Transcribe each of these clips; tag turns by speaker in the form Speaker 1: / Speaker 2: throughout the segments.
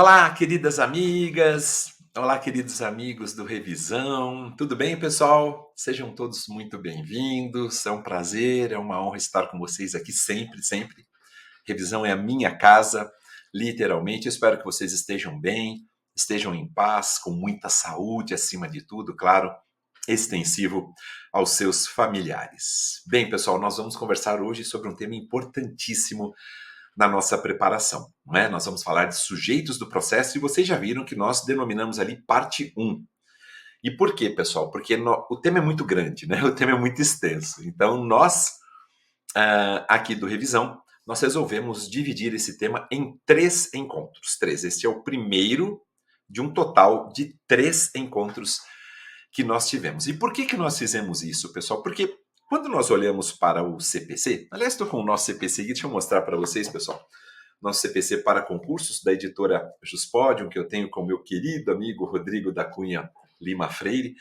Speaker 1: Olá, queridas amigas. Olá, queridos amigos do Revisão. Tudo bem, pessoal? Sejam todos muito bem-vindos. É um prazer, é uma honra estar com vocês aqui sempre, sempre. Revisão é a minha casa, literalmente. Espero que vocês estejam bem, estejam em paz, com muita saúde, acima de tudo, claro, extensivo aos seus familiares. Bem, pessoal, nós vamos conversar hoje sobre um tema importantíssimo na nossa preparação, não é? Nós vamos falar de sujeitos do processo e vocês já viram que nós denominamos ali parte 1. E por quê, pessoal? Porque o tema é muito grande, né? O tema é muito extenso. Então, nós, aqui do Revisão, nós resolvemos dividir esse tema em 3 encontros. 3. Este é o primeiro de um total de 3 encontros que nós tivemos. E por que nós fizemos isso, pessoal? Porque quando nós olhamos para o CPC, aliás, estou com o nosso CPC aqui, deixa eu mostrar para vocês, pessoal. Nosso CPC para concursos da editora Juspodium, que eu tenho com meu querido amigo Rodrigo da Cunha Lima Freire.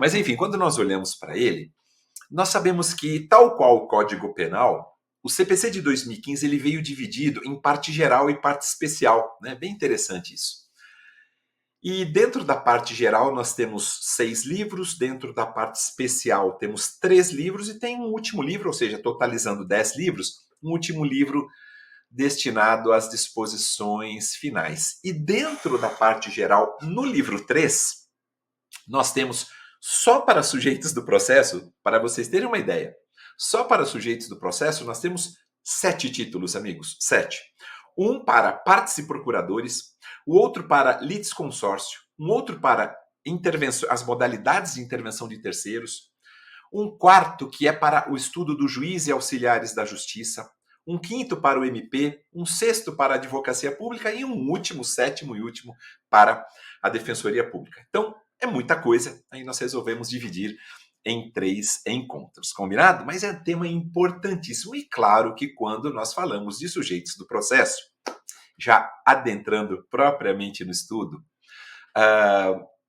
Speaker 1: Mas, enfim, quando nós olhamos para ele, nós sabemos que, tal qual o Código Penal, o CPC de 2015 ele veio dividido em parte geral e parte especial. Né? Bem interessante isso. E dentro da parte geral nós temos 6 livros, dentro da parte especial temos 3 livros e tem um último livro, ou seja, totalizando 10 livros, um último livro destinado às disposições finais. E dentro da parte geral, no livro 3, nós temos só para sujeitos do processo, para vocês terem uma ideia, só para sujeitos do processo nós temos 7 títulos, amigos, 7. Um para partes e procuradores, o outro para litisconsórcio, um outro para as modalidades de intervenção de terceiros, um quarto que é para o estudo do juiz e auxiliares da justiça, um quinto para o MP, um sexto para a advocacia pública e um último, sétimo e último, para a defensoria pública. Então, é muita coisa, aí nós resolvemos dividir em 3 encontros, combinado? Mas é um tema importantíssimo e claro que quando nós falamos de sujeitos do processo, já adentrando propriamente no estudo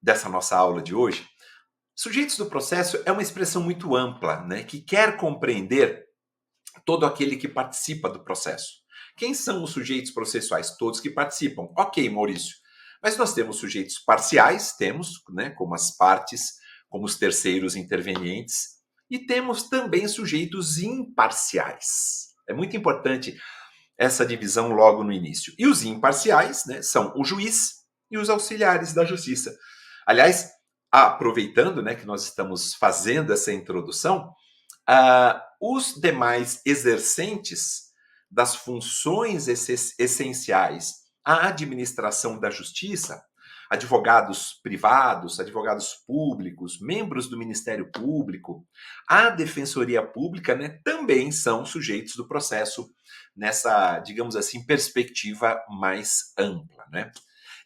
Speaker 1: dessa nossa aula de hoje, sujeitos do processo é uma expressão muito ampla, né, que quer compreender todo aquele que participa do processo. Quem são os sujeitos processuais? Todos que participam. Ok, Maurício. Mas nós temos sujeitos parciais, temos, né, como as partes, como os terceiros intervenientes, e temos também sujeitos imparciais. É muito importante essa divisão logo no início. E os imparciais, né, são o juiz e os auxiliares da justiça. Aliás, aproveitando, né, que nós estamos fazendo essa introdução, os demais exercentes das funções essenciais à administração da justiça, advogados privados, advogados públicos, membros do Ministério Público, a Defensoria Pública, né, também são sujeitos do processo nessa, digamos assim, perspectiva mais ampla, né?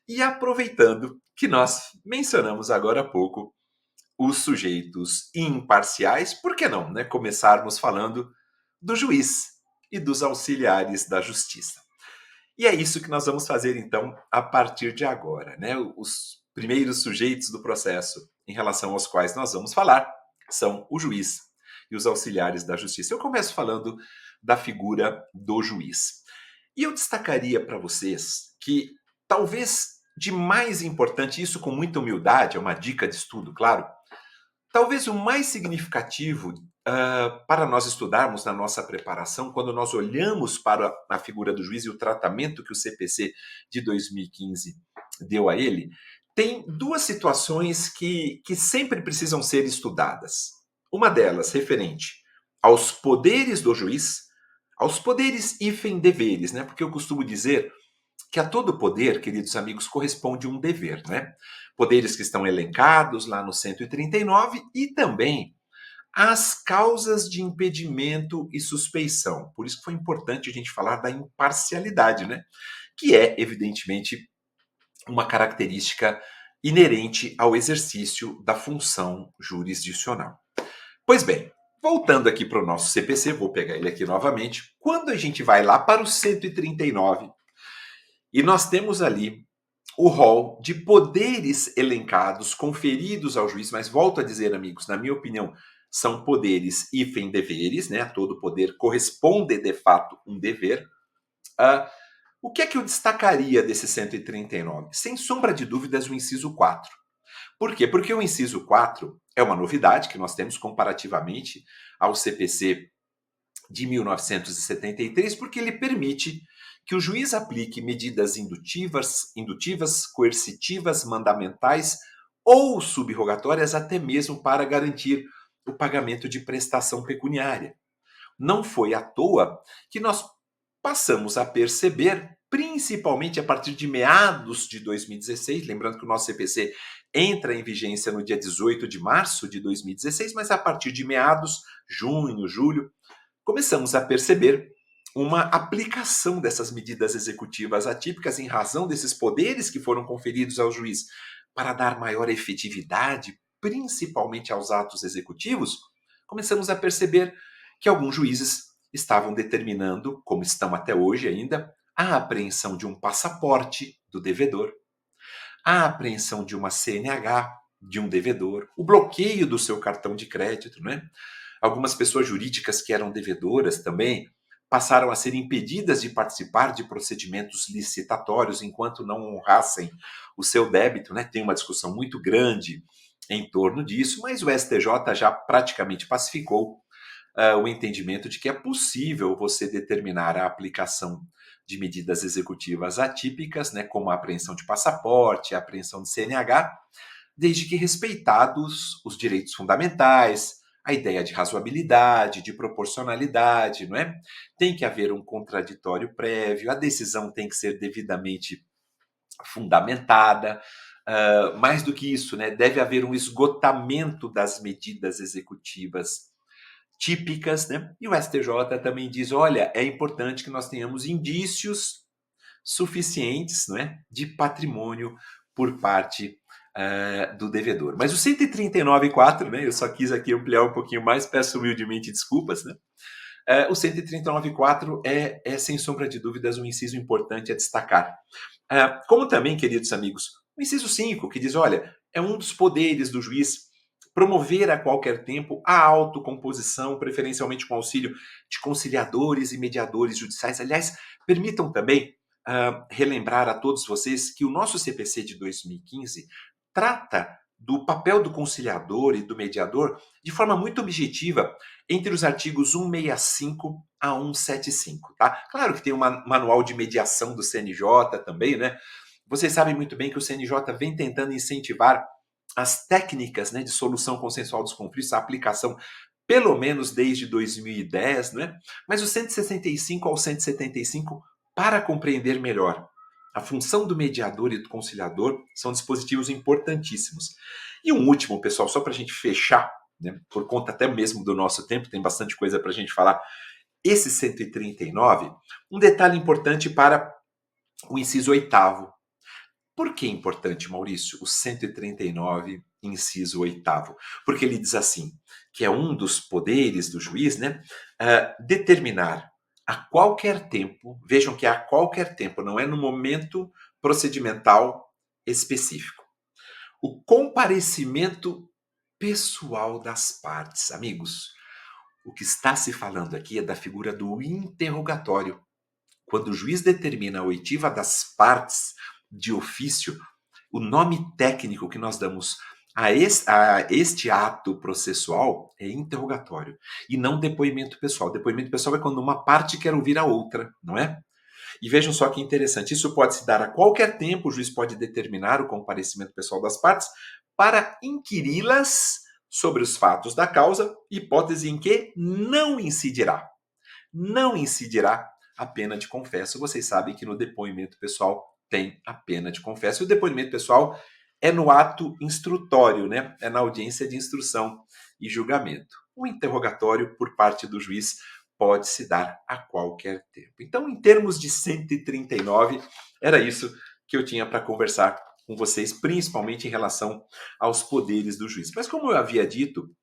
Speaker 1: E aproveitando que nós mencionamos agora há pouco os sujeitos imparciais, por que não, né? Começarmos falando do juiz e dos auxiliares da justiça. E é isso que nós vamos fazer, então, a partir de agora, né? Os primeiros sujeitos do processo em relação aos quais nós vamos falar são o juiz e os auxiliares da justiça. Eu começo falando da figura do juiz. E eu destacaria para vocês que talvez de mais importante, isso com muita humildade, é uma dica de estudo, claro, talvez o mais significativo para nós estudarmos na nossa preparação, quando nós olhamos para a figura do juiz e o tratamento que o CPC de 2015 deu a ele, tem 2 situações que sempre precisam ser estudadas. Uma delas referente aos poderes do juiz, aos poderes hífen deveres, né? Porque eu costumo dizer que a todo poder, queridos amigos, corresponde um dever, né? Poderes que estão elencados lá no 139 e também as causas de impedimento e suspeição. Por isso que foi importante a gente falar da imparcialidade, né? Que é, evidentemente, uma característica inerente ao exercício da função jurisdicional. Pois bem, voltando aqui para o nosso CPC, vou pegar ele aqui novamente. Quando a gente vai lá para o 139, e nós temos ali o rol de poderes elencados, conferidos ao juiz, mas volto a dizer, amigos, na minha opinião, são poderes deveres, né? A todo poder corresponde, de fato, um dever. O que é que eu destacaria desse 139? Sem sombra de dúvidas, o inciso 4. Por quê? Porque o inciso 4 é uma novidade que nós temos comparativamente ao CPC de 1973, porque ele permite que o juiz aplique medidas indutivas, coercitivas, mandamentais ou subrogatórias, até mesmo para garantir o pagamento de prestação pecuniária. Não foi à toa que nós passamos a perceber, principalmente a partir de meados de 2016, lembrando que o nosso CPC entra em vigência no dia 18 de março de 2016, mas a partir de meados, junho, julho, começamos a perceber uma aplicação dessas medidas executivas atípicas em razão desses poderes que foram conferidos ao juiz para dar maior efetividade, principalmente aos atos executivos. Começamos a perceber que alguns juízes estavam determinando, como estão até hoje ainda, a apreensão de um passaporte do devedor, a apreensão de uma CNH de um devedor, o bloqueio do seu cartão de crédito, né? Algumas pessoas jurídicas que eram devedoras também passaram a ser impedidas de participar de procedimentos licitatórios enquanto não honrassem o seu débito, né? Tem uma discussão muito grande em torno disso, mas o STJ já praticamente pacificou o entendimento de que é possível você determinar a aplicação de medidas executivas atípicas, né, como a apreensão de passaporte, a apreensão de CNH, desde que respeitados os direitos fundamentais, a ideia de razoabilidade, de proporcionalidade, não é? Tem que haver um contraditório prévio, a decisão tem que ser devidamente fundamentada. Mais do que isso, né, deve haver um esgotamento das medidas executivas típicas, né? E o STJ também diz, olha, é importante que nós tenhamos indícios suficientes, não é, de patrimônio por parte do devedor. Mas o 139.4, né, eu só quis aqui ampliar um pouquinho mais, peço humildemente desculpas, né? O 139.4 é, sem sombra de dúvidas, um inciso importante a destacar. Como também, queridos amigos, o inciso 5, que diz, olha, é um dos poderes do juiz promover a qualquer tempo a autocomposição, preferencialmente com auxílio de conciliadores e mediadores judiciais. Aliás, permitam também relembrar a todos vocês que o nosso CPC de 2015 trata do papel do conciliador e do mediador de forma muito objetiva entre os artigos 165 a 175, tá? Claro que tem um manual de mediação do CNJ também, né? Vocês sabem muito bem que o CNJ vem tentando incentivar as técnicas, né, de solução consensual dos conflitos, a aplicação pelo menos desde 2010, né? Mas o 165 ao 175, para compreender melhor a função do mediador e do conciliador, são dispositivos importantíssimos. E um último, pessoal, só para a gente fechar, né, por conta até mesmo do nosso tempo, tem bastante coisa para a gente falar, esse 139, um detalhe importante para o inciso 8º. Por que é importante, Maurício, o 139, inciso 8º? Porque ele diz assim, que é um dos poderes do juiz, né, determinar a qualquer tempo, vejam que é a qualquer tempo, não é no momento procedimental específico, o comparecimento pessoal das partes. Amigos, o que está se falando aqui é da figura do interrogatório. Quando o juiz determina a oitiva das partes de ofício, o nome técnico que nós damos a este ato processual é interrogatório e não depoimento pessoal. Depoimento pessoal é quando uma parte quer ouvir a outra, não é? E vejam só que interessante, isso pode se dar a qualquer tempo, o juiz pode determinar o comparecimento pessoal das partes para inquiri-las sobre os fatos da causa, hipótese em que não incidirá. Não incidirá a pena de confesso. Vocês sabem que no depoimento pessoal tem a pena de confesso. E o depoimento pessoal é no ato instrutório, né? É na audiência de instrução e julgamento. O interrogatório por parte do juiz pode se dar a qualquer tempo. Então, em termos de 139, era isso que eu tinha para conversar com vocês, principalmente em relação aos poderes do juiz. Mas como eu havia dito,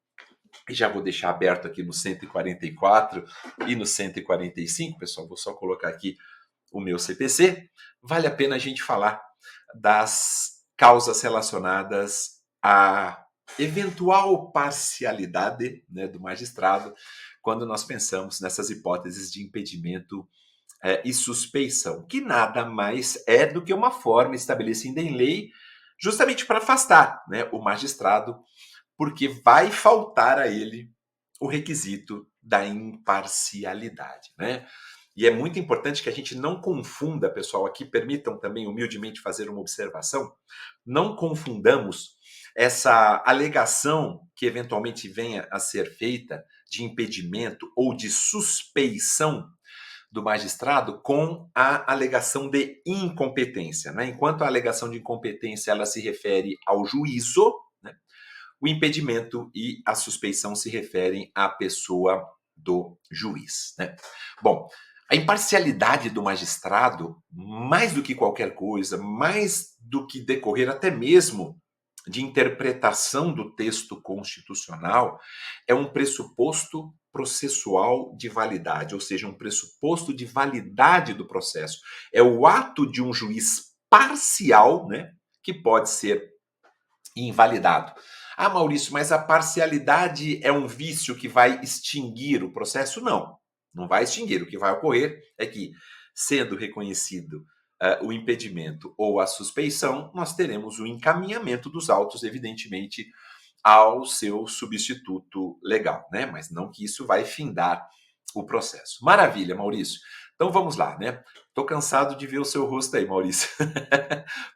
Speaker 1: e já vou deixar aberto aqui no 144 e no 145, pessoal, vou só colocar aqui o meu CPC, vale a pena a gente falar das causas relacionadas à eventual parcialidade, né, do magistrado quando nós pensamos nessas hipóteses de impedimento e suspeição, que nada mais é do que uma forma estabelecida em lei justamente para afastar, né, o magistrado, porque vai faltar a ele o requisito da imparcialidade, né? E é muito importante que a gente não confunda, pessoal, aqui permitam também humildemente fazer uma observação, não confundamos essa alegação que eventualmente venha a ser feita de impedimento ou de suspeição do magistrado com a alegação de incompetência, né? Enquanto a alegação de incompetência ela se refere ao juízo, né? O impedimento e a suspeição se referem à pessoa do juiz, né? Bom, a imparcialidade do magistrado, mais do que qualquer coisa, mais do que decorrer até mesmo de interpretação do texto constitucional, é um pressuposto processual de validade, ou seja, um pressuposto de validade do processo. É o ato de um juiz parcial, né, que pode ser invalidado. Ah, Maurício, mas a parcialidade é um vício que vai extinguir o processo? Não, não vai extinguir. O que vai ocorrer é que, sendo reconhecido o impedimento ou a suspeição, nós teremos o encaminhamento dos autos, evidentemente, ao seu substituto legal, né? Mas não que isso vai findar o processo. Maravilha, Maurício. Então vamos lá, né? Tô cansado de ver o seu rosto aí, Maurício.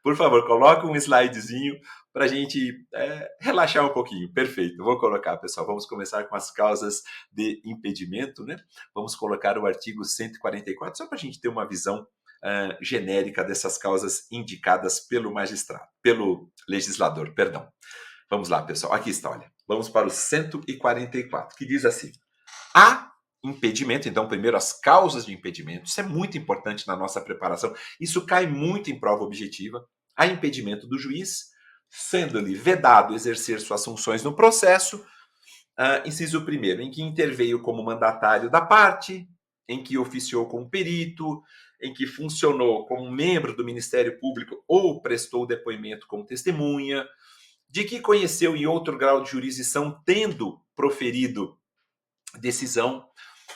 Speaker 1: Por favor, coloca um slidezinho para a gente relaxar um pouquinho. Perfeito. Vou colocar, pessoal. Vamos começar com as causas de impedimento, né? Vamos colocar o artigo 144, só para a gente ter uma visão genérica dessas causas indicadas pelo magistrado, pelo legislador, perdão. Vamos lá, pessoal. Aqui está, olha. Vamos para o 144, que diz assim: há impedimento, então, primeiro, as causas de impedimento. Isso é muito importante na nossa preparação. Isso cai muito em prova objetiva. Há impedimento do juiz, sendo-lhe vedado exercer suas funções no processo. Inciso primeiro, em que interveio como mandatário da parte, em que oficiou como perito, em que funcionou como membro do Ministério Público ou prestou depoimento como testemunha, de que conheceu em outro grau de jurisdição, tendo proferido decisão,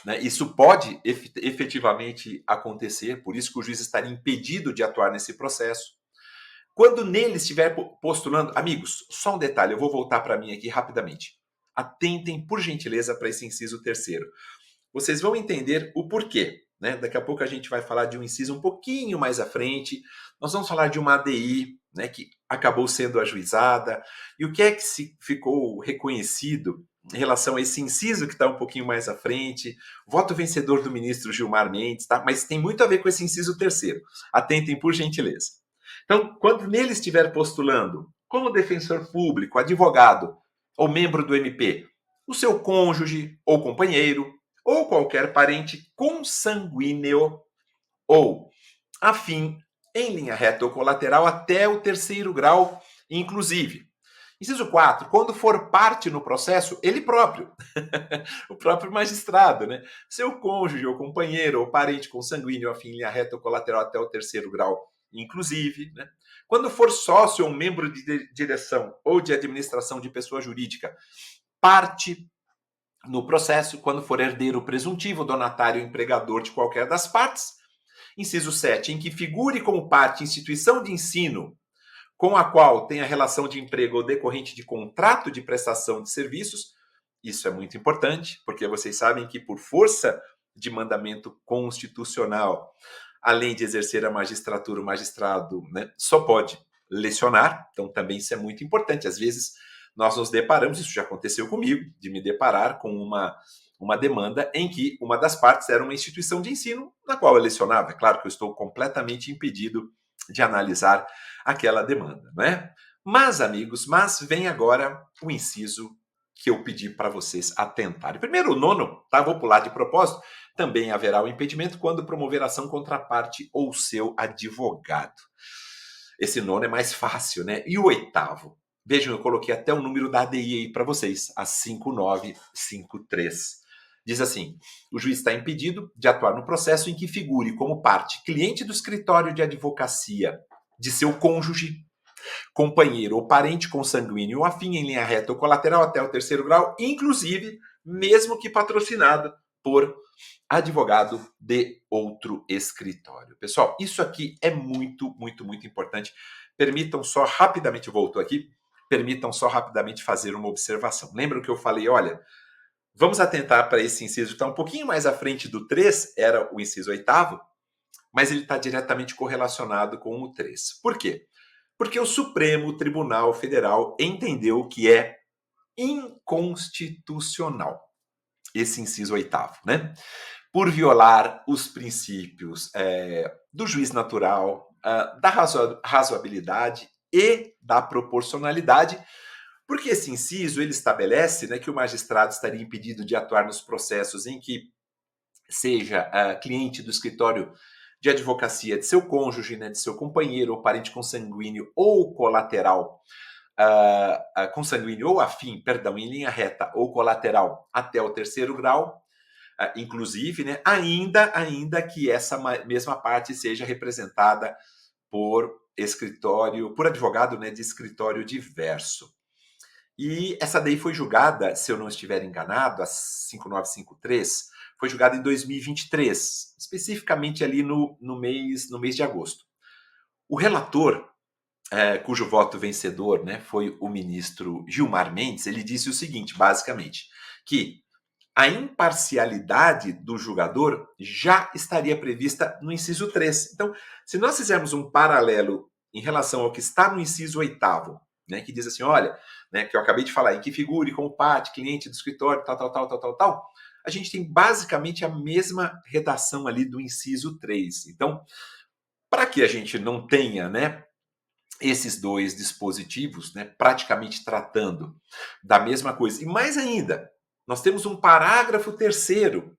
Speaker 1: né? Isso pode efetivamente acontecer, por isso que o juiz estaria impedido de atuar nesse processo. Quando nele estiver postulando, amigos, só um detalhe, eu vou voltar para mim aqui rapidamente. Atentem, por gentileza, para esse inciso terceiro. Vocês vão entender o porquê, né? Daqui a pouco a gente vai falar de um inciso um pouquinho mais à frente. Nós vamos falar de uma ADI, né, que acabou sendo ajuizada, e o que é que ficou reconhecido em relação a esse inciso que está um pouquinho mais à frente, voto vencedor do ministro Gilmar Mendes, tá? Mas tem muito a ver com esse inciso terceiro. Atentem, por gentileza. Então, quando nele estiver postulando como defensor público, advogado ou membro do MP, o seu cônjuge ou companheiro, ou qualquer parente consanguíneo ou afim em linha reta ou colateral até o terceiro grau, inclusive. Inciso 4, quando for parte no processo, ele próprio, o próprio magistrado, né? Seu cônjuge ou companheiro ou parente consanguíneo afim em linha reta ou colateral até o terceiro grau, inclusive, né? Quando for sócio ou membro de direção ou de administração de pessoa jurídica, parte no processo, quando for herdeiro presuntivo, donatário ou empregador de qualquer das partes. Inciso 7, em que figure como parte instituição de ensino com a qual tenha relação de emprego ou decorrente de contrato de prestação de serviços. Isso é muito importante, porque vocês sabem que por força de mandamento constitucional, além de exercer a magistratura, o magistrado, né, só pode lecionar, então também isso é muito importante. Às vezes nós nos deparamos, isso já aconteceu comigo, de me deparar com uma demanda em que uma das partes era uma instituição de ensino na qual eu lecionava. É claro que eu estou completamente impedido de analisar aquela demanda, né? Mas, amigos, vem agora o inciso que eu pedi para vocês atentarem. Primeiro, o nono, tá? Vou pular de propósito. Também haverá o impedimento quando promover ação contra a parte ou seu advogado. Esse nono é mais fácil, né? E o oitavo? Vejam, eu coloquei até o número da ADI aí para vocês, a 5953. Diz assim: o juiz está impedido de atuar no processo em que figure como parte cliente do escritório de advocacia de seu cônjuge, companheiro ou parente consanguíneo ou afim em linha reta ou colateral até o terceiro grau, inclusive, mesmo que patrocinado por advogado de outro escritório. Pessoal, isso aqui é muito, muito, muito importante. Permitam só rapidamente, voltou aqui, permitam só rapidamente fazer uma observação. Lembram que eu falei, olha, vamos atentar para esse inciso que está um pouquinho mais à frente do 3, era o inciso 8º, mas ele está diretamente correlacionado com o 3. Por quê? Porque o Supremo Tribunal Federal entendeu que é inconstitucional esse inciso 8º, né? Por violar os princípios do juiz natural, da razoabilidade e da proporcionalidade, porque esse inciso ele estabelece, né, que o magistrado estaria impedido de atuar nos processos em que seja cliente do escritório de advocacia de seu cônjuge, né, de seu companheiro ou parente consanguíneo ou colateral, consanguíneo ou afim, perdão, em linha reta ou colateral até o 3º grau, inclusive, né, ainda que essa mesma parte seja representada por escritório, por advogado, né, de escritório diverso. E essa daí foi julgada, se eu não estiver enganado, a 5953, foi julgada em 2023, especificamente ali no mês de agosto. O relator, cujo voto vencedor, né, foi o ministro Gilmar Mendes, ele disse o seguinte, basicamente, que a imparcialidade do julgador já estaria prevista no inciso 3. Então, se nós fizermos um paralelo em relação ao que está no inciso 8º, né, que diz assim, olha, né, que eu acabei de falar, em que figure como parte, cliente do escritório, tal, a gente tem basicamente a mesma redação ali do inciso 3. Então, para que a gente não tenha, né, esses dois dispositivos, né, praticamente tratando da mesma coisa, e mais ainda, nós temos um parágrafo terceiro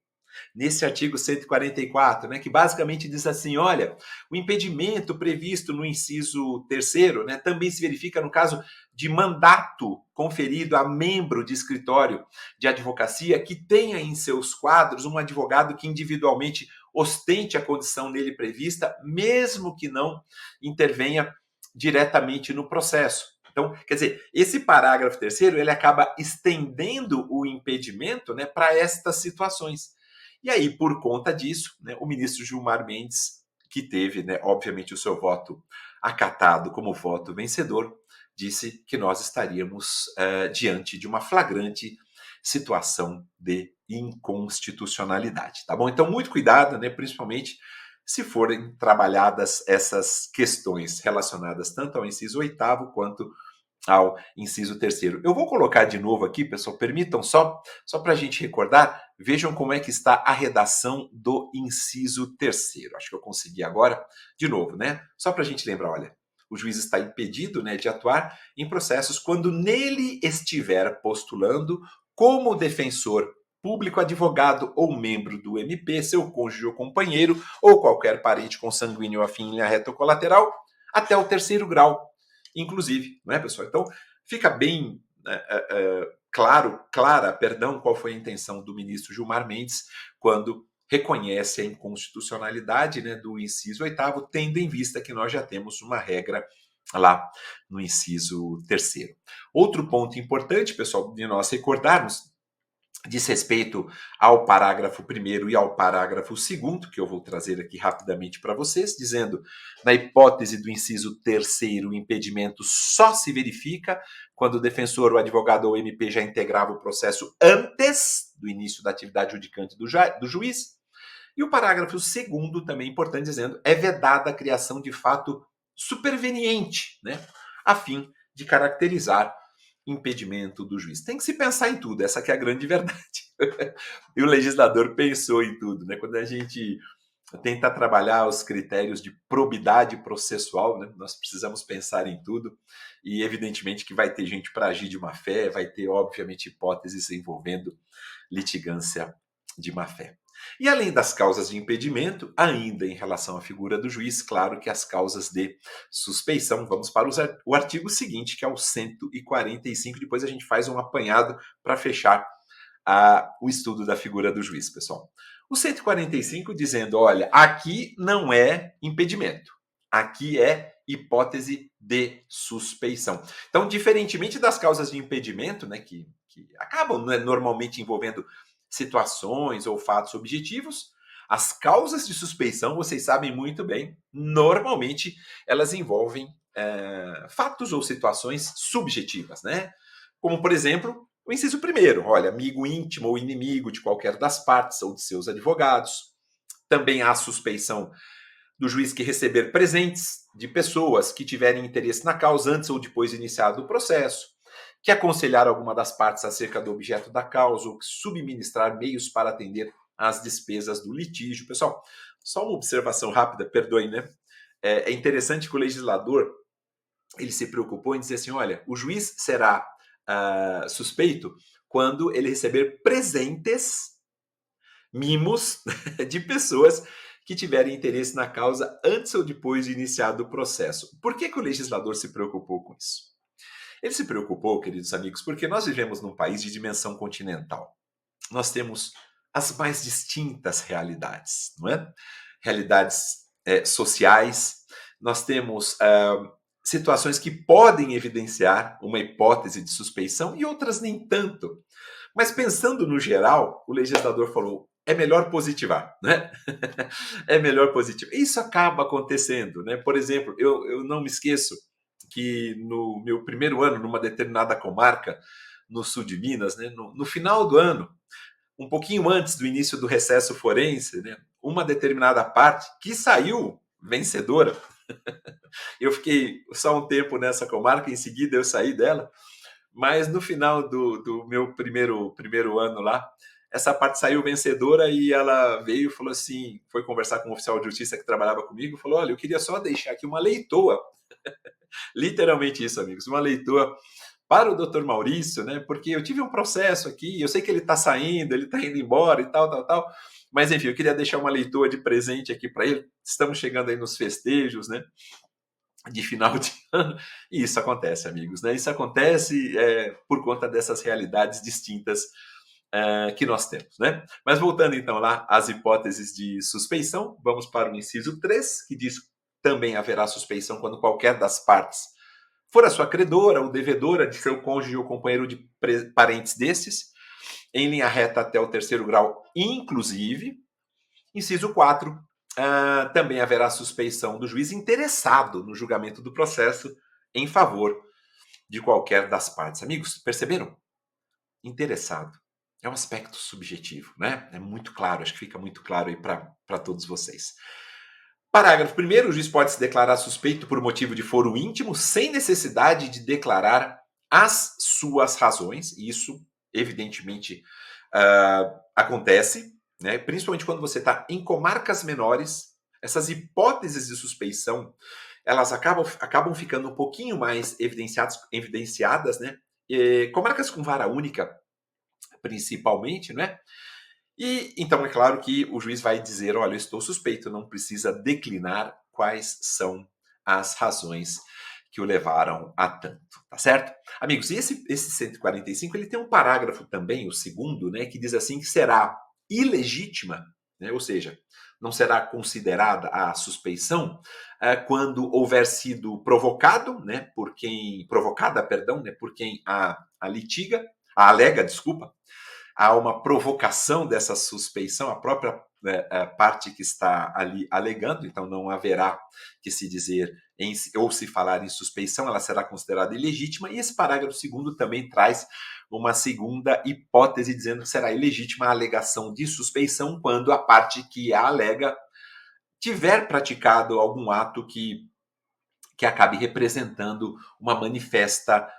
Speaker 1: nesse artigo 144, né, que basicamente diz assim, olha, o impedimento previsto no inciso 3º, né, também se verifica no caso de mandato conferido a membro de escritório de advocacia que tenha em seus quadros um advogado que individualmente ostente a condição nele prevista, mesmo que não intervenha diretamente no processo. Então, quer dizer, esse parágrafo terceiro, ele acaba estendendo o impedimento, né, para estas situações. E aí, por conta disso, né, o ministro Gilmar Mendes, que teve, né, obviamente, o seu voto acatado como voto vencedor, disse que nós estaríamos diante de uma flagrante situação de inconstitucionalidade, tá bom? Então, muito cuidado, né, principalmente se forem trabalhadas essas questões relacionadas tanto ao inciso 8º quanto ao inciso 3º. Eu vou colocar de novo aqui, pessoal, permitam só para a gente recordar, vejam como é que está a redação do inciso 3º. Acho que eu consegui agora, de novo, né? Só para a gente lembrar, olha, o juiz está impedido, né, de atuar em processos quando nele estiver postulando como defensor público, advogado ou membro do MP, seu cônjuge ou companheiro, ou qualquer parente consanguíneo afim em linha reta ou colateral, até o 3º grau, inclusive, não é, pessoal? Então, fica bem clara, qual foi a intenção do ministro Gilmar Mendes quando reconhece a inconstitucionalidade, né, do inciso 8º, tendo em vista que nós já temos uma regra lá no inciso 3º. Outro ponto importante, pessoal, de nós recordarmos, diz respeito ao parágrafo 1º e ao parágrafo 2º, que eu vou trazer aqui rapidamente para vocês, dizendo, na hipótese do inciso 3º, o impedimento só se verifica quando o defensor, o advogado ou o MP já integrava o processo antes do início da atividade judicante do juiz. E o parágrafo 2º, também importante, dizendo, é vedada a criação de fato superveniente, né, a fim de caracterizar impedimento do juiz. Tem que se pensar em tudo, essa que é a grande verdade. E o legislador pensou em tudo, né? Quando a gente tenta trabalhar os critérios de probidade processual, né, nós precisamos pensar em tudo, e evidentemente que vai ter gente para agir de má fé, vai ter, obviamente, hipóteses envolvendo litigância de má fé. E além das causas de impedimento, ainda em relação à figura do juiz, claro que as causas de suspeição, vamos para o artigo seguinte, que é o 145, depois a gente faz um apanhado para fechar o estudo da figura do juiz, pessoal. O 145 dizendo, olha, aqui não é impedimento, aqui é hipótese de suspeição. Então, diferentemente das causas de impedimento, né, que acabam, né, normalmente envolvendo situações ou fatos objetivos, as causas de suspeição, vocês sabem muito bem, normalmente elas envolvem fatos ou situações subjetivas, né? Como, por exemplo, o inciso primeiro, olha, amigo íntimo ou inimigo de qualquer das partes ou de seus advogados. Também há suspeição do juiz que receber presentes de pessoas que tiverem interesse na causa antes ou depois de iniciado o processo, que aconselhar alguma das partes acerca do objeto da causa ou que subministrar meios para atender às despesas do litígio. Pessoal, só uma observação rápida, perdoem, né? É interessante que o legislador ele se preocupou em dizer assim, olha, o juiz será suspeito quando ele receber presentes, mimos de pessoas que tiverem interesse na causa antes ou depois de iniciado o processo. Por que o legislador se preocupou com isso? Ele se preocupou, queridos amigos, porque nós vivemos num país de dimensão continental. Nós temos as mais distintas realidades, não é? Realidades sociais, nós temos situações que podem evidenciar uma hipótese de suspeição e outras nem tanto. Mas pensando no geral, o legislador falou, é melhor positivar, né? É melhor positivar. Isso acaba acontecendo, né? Por exemplo, eu não me esqueço que no meu primeiro ano, numa determinada comarca, no sul de Minas, né, no final do ano, um pouquinho antes do início do recesso forense, né, uma determinada parte que saiu vencedora. Eu fiquei só um tempo nessa comarca, em seguida eu saí dela, mas no final do meu primeiro ano lá, essa parte saiu vencedora e ela veio e falou assim, foi conversar com um oficial de justiça que trabalhava comigo, falou, olha, eu queria só deixar aqui uma leitoa, literalmente isso, amigos, uma leitoa para o Dr. Maurício, né? Porque eu tive um processo aqui, eu sei que ele está saindo, ele está indo embora e tal. Mas enfim, eu queria deixar uma leitura de presente aqui para ele. Estamos chegando aí nos festejos, né? De final de ano. E isso acontece, amigos, né? Isso acontece por conta dessas realidades distintas que nós temos, né? Mas voltando então lá às hipóteses de suspeição, vamos para o inciso 3, que diz que também haverá suspeição quando qualquer das partes for a sua credora ou devedora de seu cônjuge ou companheiro de parentes desses, em linha reta até o terceiro grau, inclusive. Inciso 4, também haverá suspeição do juiz interessado no julgamento do processo em favor de qualquer das partes. Amigos, perceberam? Interessado. É um aspecto subjetivo, né? É muito claro, acho que fica muito claro aí para todos vocês. Parágrafo 1º, o juiz pode se declarar suspeito por motivo de foro íntimo sem necessidade de declarar as suas razões. Isso, evidentemente, acontece, né? Principalmente quando você está em comarcas menores. Essas hipóteses de suspeição, elas acabam ficando um pouquinho mais evidenciadas, né? Comarcas com vara única, principalmente, né? E então é claro que o juiz vai dizer, olha, eu estou suspeito, não precisa declinar quais são as razões que o levaram a tanto, tá certo? Amigos, e esse 145, ele tem um parágrafo também, o segundo, né, que diz assim que será ilegítima, né, ou seja, não será considerada a suspeição quando houver sido provocado, né, por quem a litiga, a alega, desculpa, há uma provocação dessa suspeição, a própria a parte que está ali alegando, então não haverá que se dizer ou se falar em suspeição, ela será considerada ilegítima, e esse parágrafo segundo também traz uma segunda hipótese dizendo que será ilegítima a alegação de suspeição quando a parte que a alega tiver praticado algum ato que acabe representando uma manifesta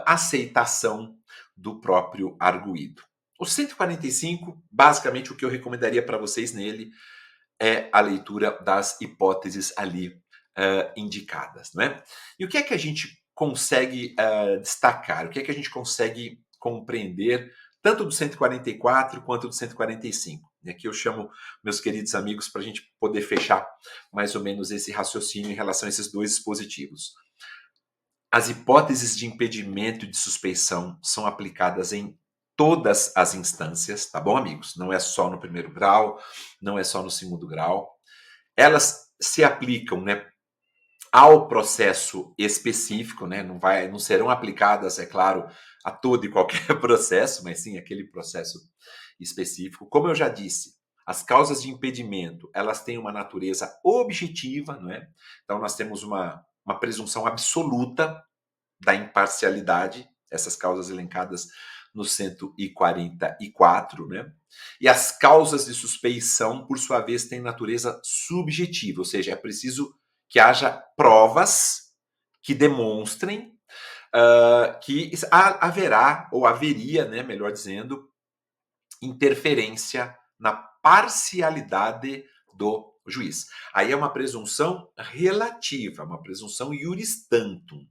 Speaker 1: aceitação do próprio arguído. O 145, basicamente, o que eu recomendaria para vocês nele é a leitura das hipóteses ali indicadas, não é? E o que é que a gente consegue destacar? O que é que a gente consegue compreender tanto do 144 quanto do 145? E aqui eu chamo meus queridos amigos para a gente poder fechar mais ou menos esse raciocínio em relação a esses dois dispositivos. As hipóteses de impedimento e de suspeição são aplicadas em todas as instâncias, tá bom, amigos? Não é só no primeiro grau, não é só no segundo grau. Elas se aplicam, né, ao processo específico, né? Não serão aplicadas, é claro, a todo e qualquer processo, mas sim aquele processo específico. Como eu já disse, as causas de impedimento, elas têm uma natureza objetiva, não é? Então nós temos uma presunção absoluta da imparcialidade, essas causas elencadas no 144, né? E as causas de suspeição, por sua vez, têm natureza subjetiva, ou seja, é preciso que haja provas que demonstrem que haverá, ou haveria, né, melhor dizendo, interferência na parcialidade do juiz. Aí é uma presunção relativa, uma presunção iuris tantum.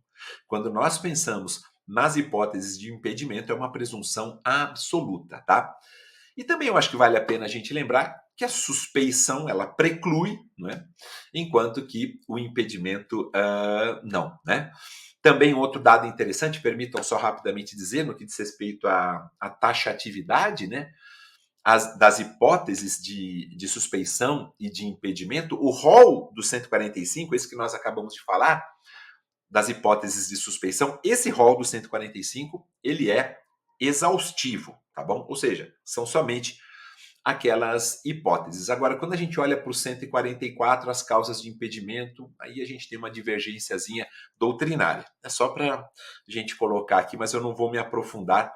Speaker 1: Quando nós pensamos nas hipóteses de impedimento, é uma presunção absoluta, tá? E também eu acho que vale a pena a gente lembrar que a suspeição, ela preclui, né? Enquanto que o impedimento não, né? Também outro dado interessante, permitam só rapidamente dizer, no que diz respeito à taxatividade, né? Das hipóteses de suspeição e de impedimento, o rol do 145, esse que nós acabamos de falar, das hipóteses de suspeição, esse rol do 145, ele é exaustivo, tá bom? Ou seja, são somente aquelas hipóteses. Agora, quando a gente olha para o 144, as causas de impedimento, aí a gente tem uma divergênciazinha doutrinária. É só para a gente colocar aqui, mas eu não vou me aprofundar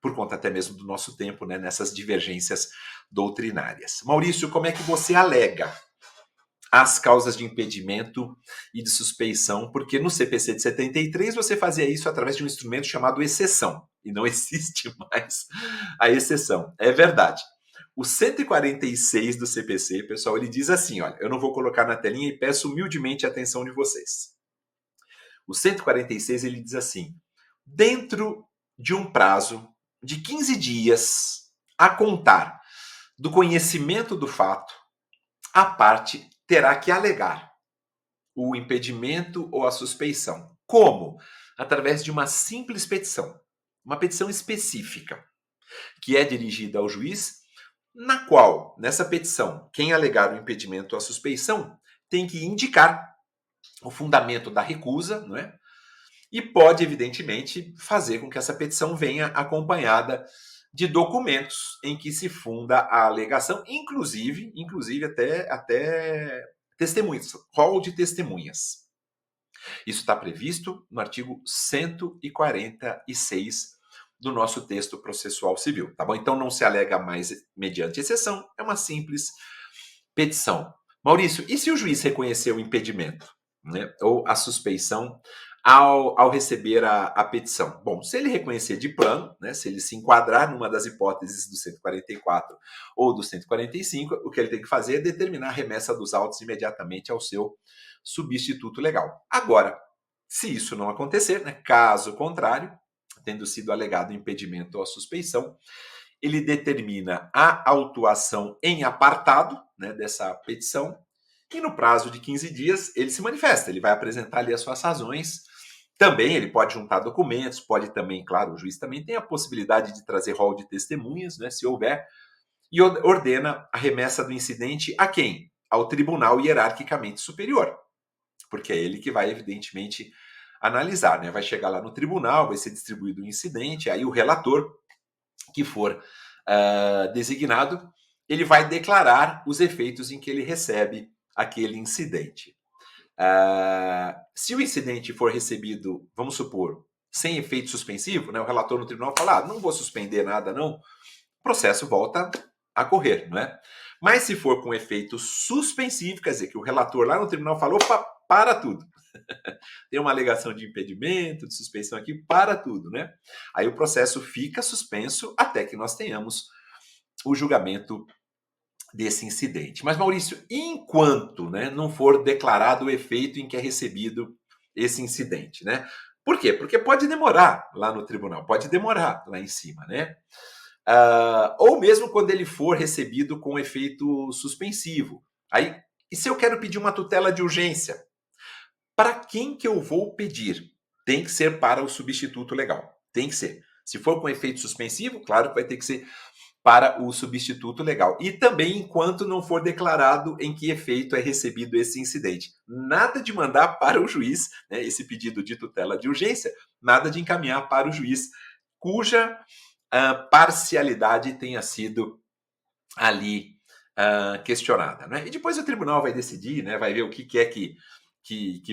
Speaker 1: por conta até mesmo do nosso tempo, né, nessas divergências doutrinárias. Maurício, como é que você alega as causas de impedimento e de suspeição? Porque no CPC de 73 você fazia isso através de um instrumento chamado exceção, e não existe mais a exceção. É verdade. O 146 do CPC, pessoal, ele diz assim, olha, eu não vou colocar na telinha e peço humildemente a atenção de vocês. O 146, ele diz assim, dentro de um prazo de 15 dias a contar do conhecimento do fato, a parte terá que alegar o impedimento ou a suspeição. Como? Através de uma simples petição, uma petição específica, que é dirigida ao juiz, na qual, nessa petição, quem alegar o impedimento ou a suspeição tem que indicar o fundamento da recusa, não é? E pode, evidentemente, fazer com que essa petição venha acompanhada de documentos em que se funda a alegação, inclusive até testemunhas, rol de testemunhas. Isso está previsto no artigo 146 do nosso texto processual civil, tá bom? Então não se alega mais mediante exceção, é uma simples petição. Maurício, e se o juiz reconhecer o impedimento, né, ou a suspeição ao receber a petição? Bom, se ele reconhecer de plano, né, se ele se enquadrar numa das hipóteses do 144 ou do 145, o que ele tem que fazer é determinar a remessa dos autos imediatamente ao seu substituto legal. Agora, se isso não acontecer, né, caso contrário, tendo sido alegado impedimento ou a suspeição, ele determina a autuação em apartado, né, dessa petição, e no prazo de 15 dias ele se manifesta, ele vai apresentar ali as suas razões. Também ele pode juntar documentos, pode também, claro, o juiz também tem a possibilidade de trazer rol de testemunhas, né, se houver, e ordena a remessa do incidente a quem? Ao tribunal hierarquicamente superior, porque é ele que vai, evidentemente, analisar, né? Vai chegar lá no tribunal, vai ser distribuído o incidente, aí o relator que for designado, ele vai declarar os efeitos em que ele recebe aquele incidente. Se o incidente for recebido, vamos supor, sem efeito suspensivo, né, o relator no tribunal fala, não vou suspender nada não, o processo volta a correr, não é? Mas se for com efeito suspensivo, quer dizer que o relator lá no tribunal falou, opa, para tudo. Tem uma alegação de impedimento, de suspensão aqui, para tudo, né? Aí o processo fica suspenso até que nós tenhamos o julgamento desse incidente. Mas, Maurício, enquanto, né, não for declarado o efeito em que é recebido esse incidente, né? Por quê? Porque pode demorar lá no tribunal, pode demorar lá em cima, né? Ou mesmo quando ele for recebido com efeito suspensivo. Aí, e se eu quero pedir uma tutela de urgência? Para quem que eu vou pedir? Tem que ser para o substituto legal. Tem que ser. Se for com efeito suspensivo, claro que vai ter que ser para o substituto legal. E também enquanto não for declarado em que efeito é recebido esse incidente. Nada de mandar para o juiz, né, esse pedido de tutela de urgência, nada de encaminhar para o juiz cuja parcialidade tenha sido ali questionada. Né? E depois o tribunal vai decidir, né, vai ver o que é que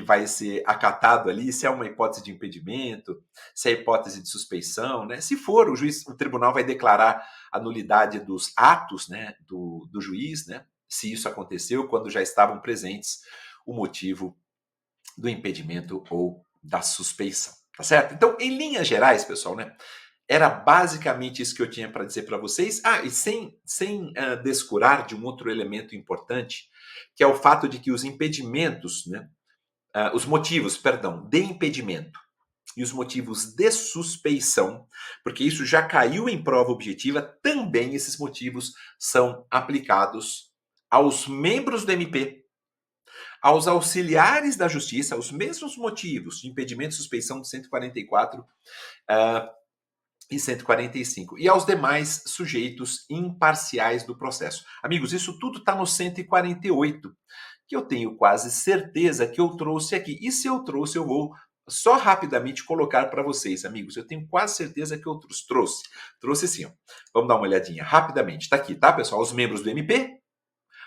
Speaker 1: vai ser acatado ali, se é uma hipótese de impedimento, se é hipótese de suspeição, né? Se for, o tribunal vai declarar a nulidade dos atos, né, do juiz, né? Se isso aconteceu quando já estavam presentes o motivo do impedimento ou da suspeição, tá certo? Então, em linhas gerais, pessoal, né? Era basicamente isso que eu tinha para dizer para vocês. E sem descurar de um outro elemento importante, que é o fato de que os impedimentos, né, os motivos, perdão, de impedimento e os motivos de suspeição, porque isso já caiu em prova objetiva, também esses motivos são aplicados aos membros do MP, aos auxiliares da justiça, os mesmos motivos de impedimento e suspeição de 144 e 145, e aos demais sujeitos imparciais do processo. Amigos, isso tudo está no 148, que eu tenho quase certeza que eu trouxe aqui. E se eu trouxe, eu vou só rapidamente colocar para vocês, amigos. Eu tenho quase certeza que eu trouxe. Trouxe sim. Ó. Vamos dar uma olhadinha rapidamente. Está aqui, tá, pessoal? Os membros do MP,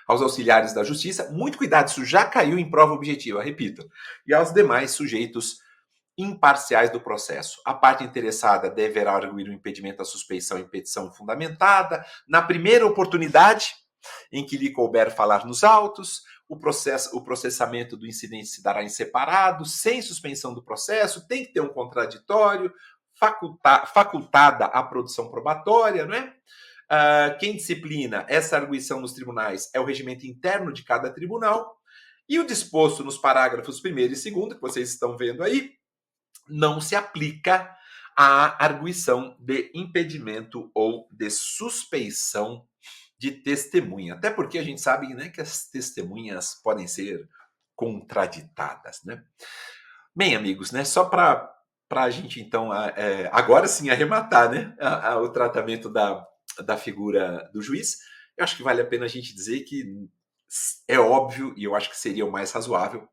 Speaker 1: aos auxiliares da justiça. Muito cuidado, isso já caiu em prova objetiva, repito. E aos demais sujeitos imparciais do processo. A parte interessada deverá arguir o impedimento da suspeição em petição fundamentada, na primeira oportunidade em que lhe couber falar nos autos, o processamento do incidente se dará em separado, sem suspensão do processo, tem que ter um contraditório, facultada a produção probatória, não é? Quem disciplina essa arguição nos tribunais é o regimento interno de cada tribunal, e o disposto nos parágrafos 1º e 2º, que vocês estão vendo aí, não se aplica à arguição de impedimento ou de suspeição de testemunha. Até porque a gente sabe, né, que as testemunhas podem ser contraditadas. Né? Bem, amigos, né, só para a gente, então, agora sim arrematar, né, o tratamento da figura do juiz, eu acho que vale a pena a gente dizer que é óbvio, e eu acho que seria o mais razoável,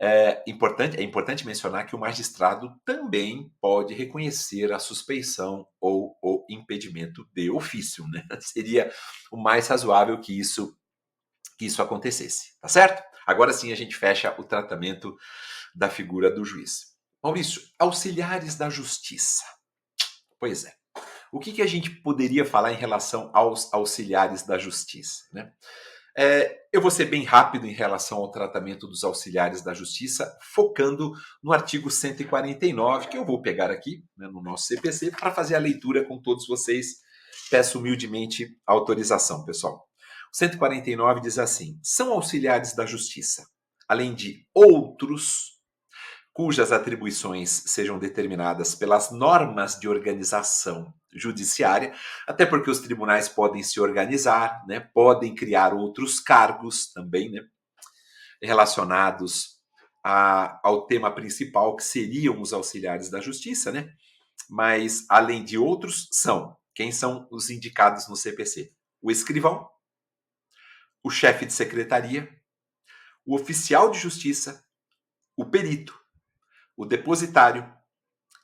Speaker 1: é importante mencionar que o magistrado também pode reconhecer a suspeição ou o impedimento de ofício, né? Seria o mais razoável que isso acontecesse, tá certo? Agora sim a gente fecha o tratamento da figura do juiz. Maurício, auxiliares da justiça. Pois é. O que a gente poderia falar em relação aos auxiliares da justiça, né? Eu vou ser bem rápido em relação ao tratamento dos auxiliares da justiça, focando no artigo 149, que eu vou pegar aqui, né, no nosso CPC, para fazer a leitura com todos vocês. Peço humildemente a autorização, pessoal. O 149 diz assim: são auxiliares da justiça, além de outros cujas atribuições sejam determinadas pelas normas de organização judiciária, até porque os tribunais podem se organizar, né, podem criar outros cargos também, né, relacionados ao tema principal, que seriam os auxiliares da justiça, né, mas, além de outros, quem são os indicados no CPC? O escrivão, o chefe de secretaria, o oficial de justiça, o perito, o depositário,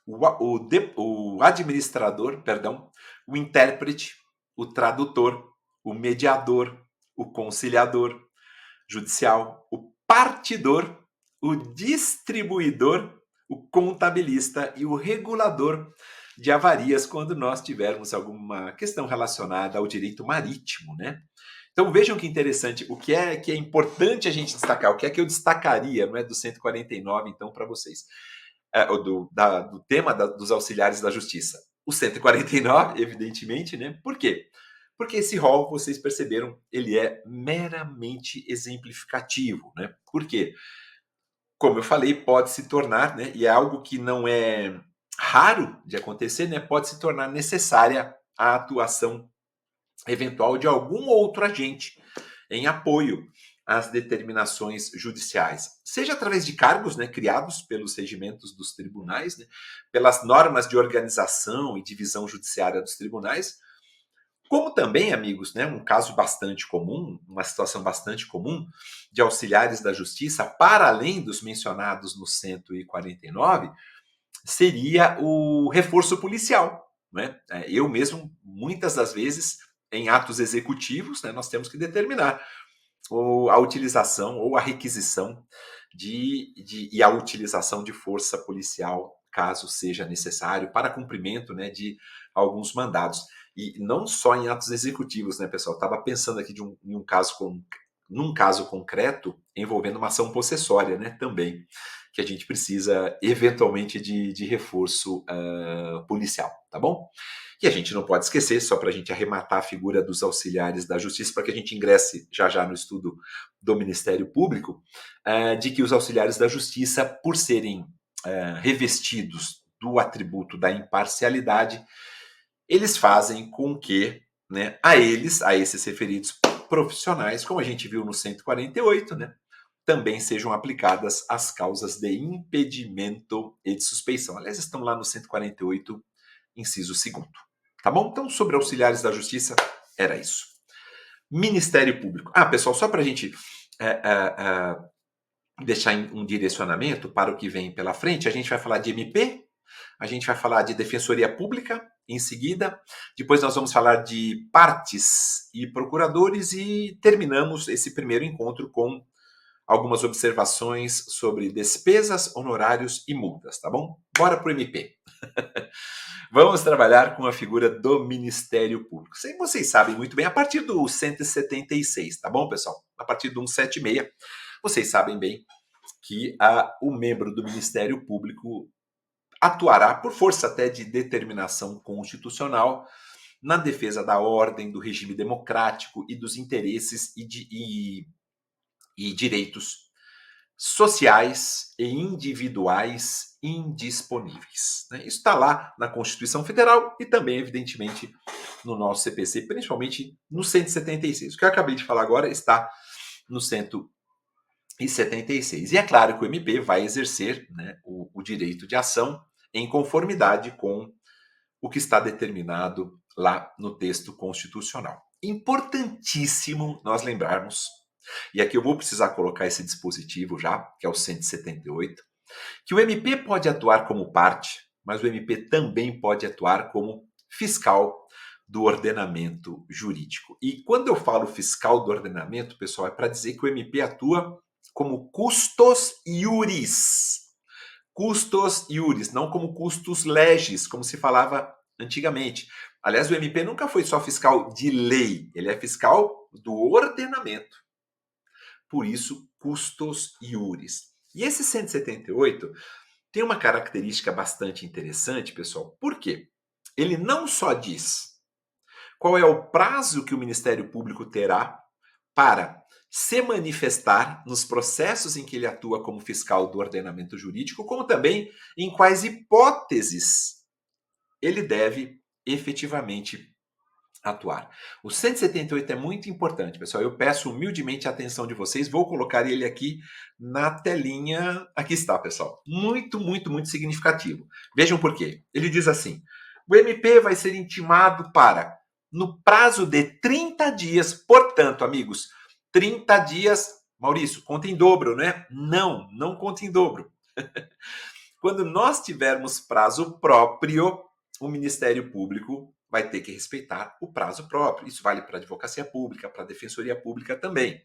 Speaker 1: o administrador, perdão, o intérprete, o tradutor, o mediador, o conciliador judicial, o partidor, o distribuidor, o contabilista e o regulador de avarias quando nós tivermos alguma questão relacionada ao direito marítimo, né? Então vejam que interessante, o que é importante a gente destacar, o que é que eu destacaria, não é, do 149, então, para vocês. Do tema dos auxiliares da justiça. O 149, evidentemente, né? Por quê? Porque esse rol, vocês perceberam, ele é meramente exemplificativo, né? Por quê? Como eu falei, pode se tornar, né? E é algo que não é raro de acontecer, né? Pode se tornar necessária a atuação eventual de algum outro agente em apoio às determinações judiciais, seja através de cargos, né, criados pelos regimentos dos tribunais, né, pelas normas de organização e divisão judiciária dos tribunais, Como também, amigos, né, um caso bastante comum, uma situação bastante comum de auxiliares da justiça, para além dos mencionados no 149, seria o reforço policial. Né? Eu mesmo, muitas das vezes, em atos executivos, né, nós temos que determinar a utilização ou a requisição e a utilização de força policial, caso seja necessário, para cumprimento, né, de alguns mandados. E não só em atos executivos, né, pessoal? Estava pensando aqui num caso concreto envolvendo uma ação possessória, né, também, que a gente precisa eventualmente de reforço policial, tá bom? E a gente não pode esquecer, só para a gente arrematar a figura dos auxiliares da justiça, para que a gente ingresse já já no estudo do Ministério Público, de que os auxiliares da justiça, por serem revestidos do atributo da imparcialidade, eles fazem com que, né, a esses referidos profissionais, como a gente viu no 148, né, também sejam aplicadas as causas de impedimento e de suspeição. Aliás, estão lá no 148, inciso 2º. Tá bom? Então, sobre auxiliares da justiça, era isso. Ministério Público. Pessoal, só para a gente deixar um direcionamento para o que vem pela frente, a gente vai falar de MP, a gente vai falar de Defensoria Pública em seguida, depois nós vamos falar de partes e procuradores e terminamos esse primeiro encontro com algumas observações sobre despesas, honorários e multas, tá bom? Bora pro MP. Vamos trabalhar com a figura do Ministério Público. Vocês sabem muito bem, a partir do 176, tá bom, pessoal? A partir do 176, vocês sabem bem que o membro do Ministério Público atuará por força até de determinação constitucional na defesa da ordem, do regime democrático e dos interesses e direitos sociais e individuais indisponíveis. Isso está lá na Constituição Federal e também, evidentemente, no nosso CPC, principalmente no 176. O que eu acabei de falar agora está no 176. E é claro que o MP vai exercer, né, o direito de ação em conformidade com o que está determinado lá no texto constitucional. Importantíssimo nós lembrarmos, e aqui eu vou precisar colocar esse dispositivo já, que é o 178, que o MP pode atuar como parte, mas o MP também pode atuar como fiscal do ordenamento jurídico. E quando eu falo fiscal do ordenamento, pessoal, é para dizer que o MP atua como custos iuris. Custos iuris, não como custos legis, como se falava antigamente. Aliás, o MP nunca foi só fiscal de lei, ele é fiscal do ordenamento. Por isso, custos iuris. E esse 178 tem uma característica bastante interessante, pessoal. Por quê? Ele não só diz qual é o prazo que o Ministério Público terá para se manifestar nos processos em que ele atua como fiscal do ordenamento jurídico, como também em quais hipóteses ele deve efetivamente atuar. O 178 é muito importante, pessoal. Eu peço humildemente a atenção de vocês. Vou colocar ele aqui na telinha. Aqui está, pessoal. Muito, muito, muito significativo. Vejam por quê. Ele diz assim: o MP vai ser intimado para, no prazo de 30 dias, portanto, amigos, 30 dias, Maurício, conta em dobro, né? Não, não conta em dobro. Quando nós tivermos prazo próprio, o Ministério Público vai ter que respeitar o prazo próprio. Isso vale para a advocacia pública, para a defensoria pública também.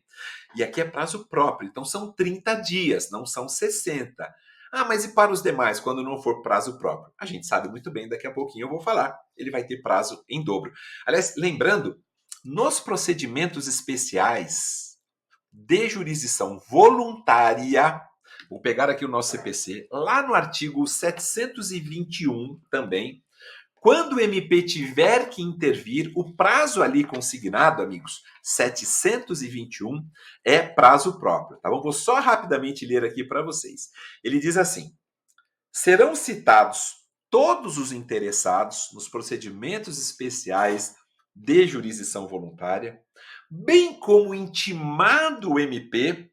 Speaker 1: E aqui é prazo próprio, então são 30 dias, não são 60. Mas e para os demais, quando não for prazo próprio? A gente sabe muito bem, daqui a pouquinho eu vou falar. Ele vai ter prazo em dobro. Aliás, lembrando, nos procedimentos especiais de jurisdição voluntária, vou pegar aqui o nosso CPC, lá no artigo 721 também, quando o MP tiver que intervir, o prazo ali consignado, amigos, 721, é prazo próprio, tá bom? Vou só rapidamente ler aqui para vocês. Ele diz assim: serão citados todos os interessados nos procedimentos especiais de jurisdição voluntária, bem como intimado o MP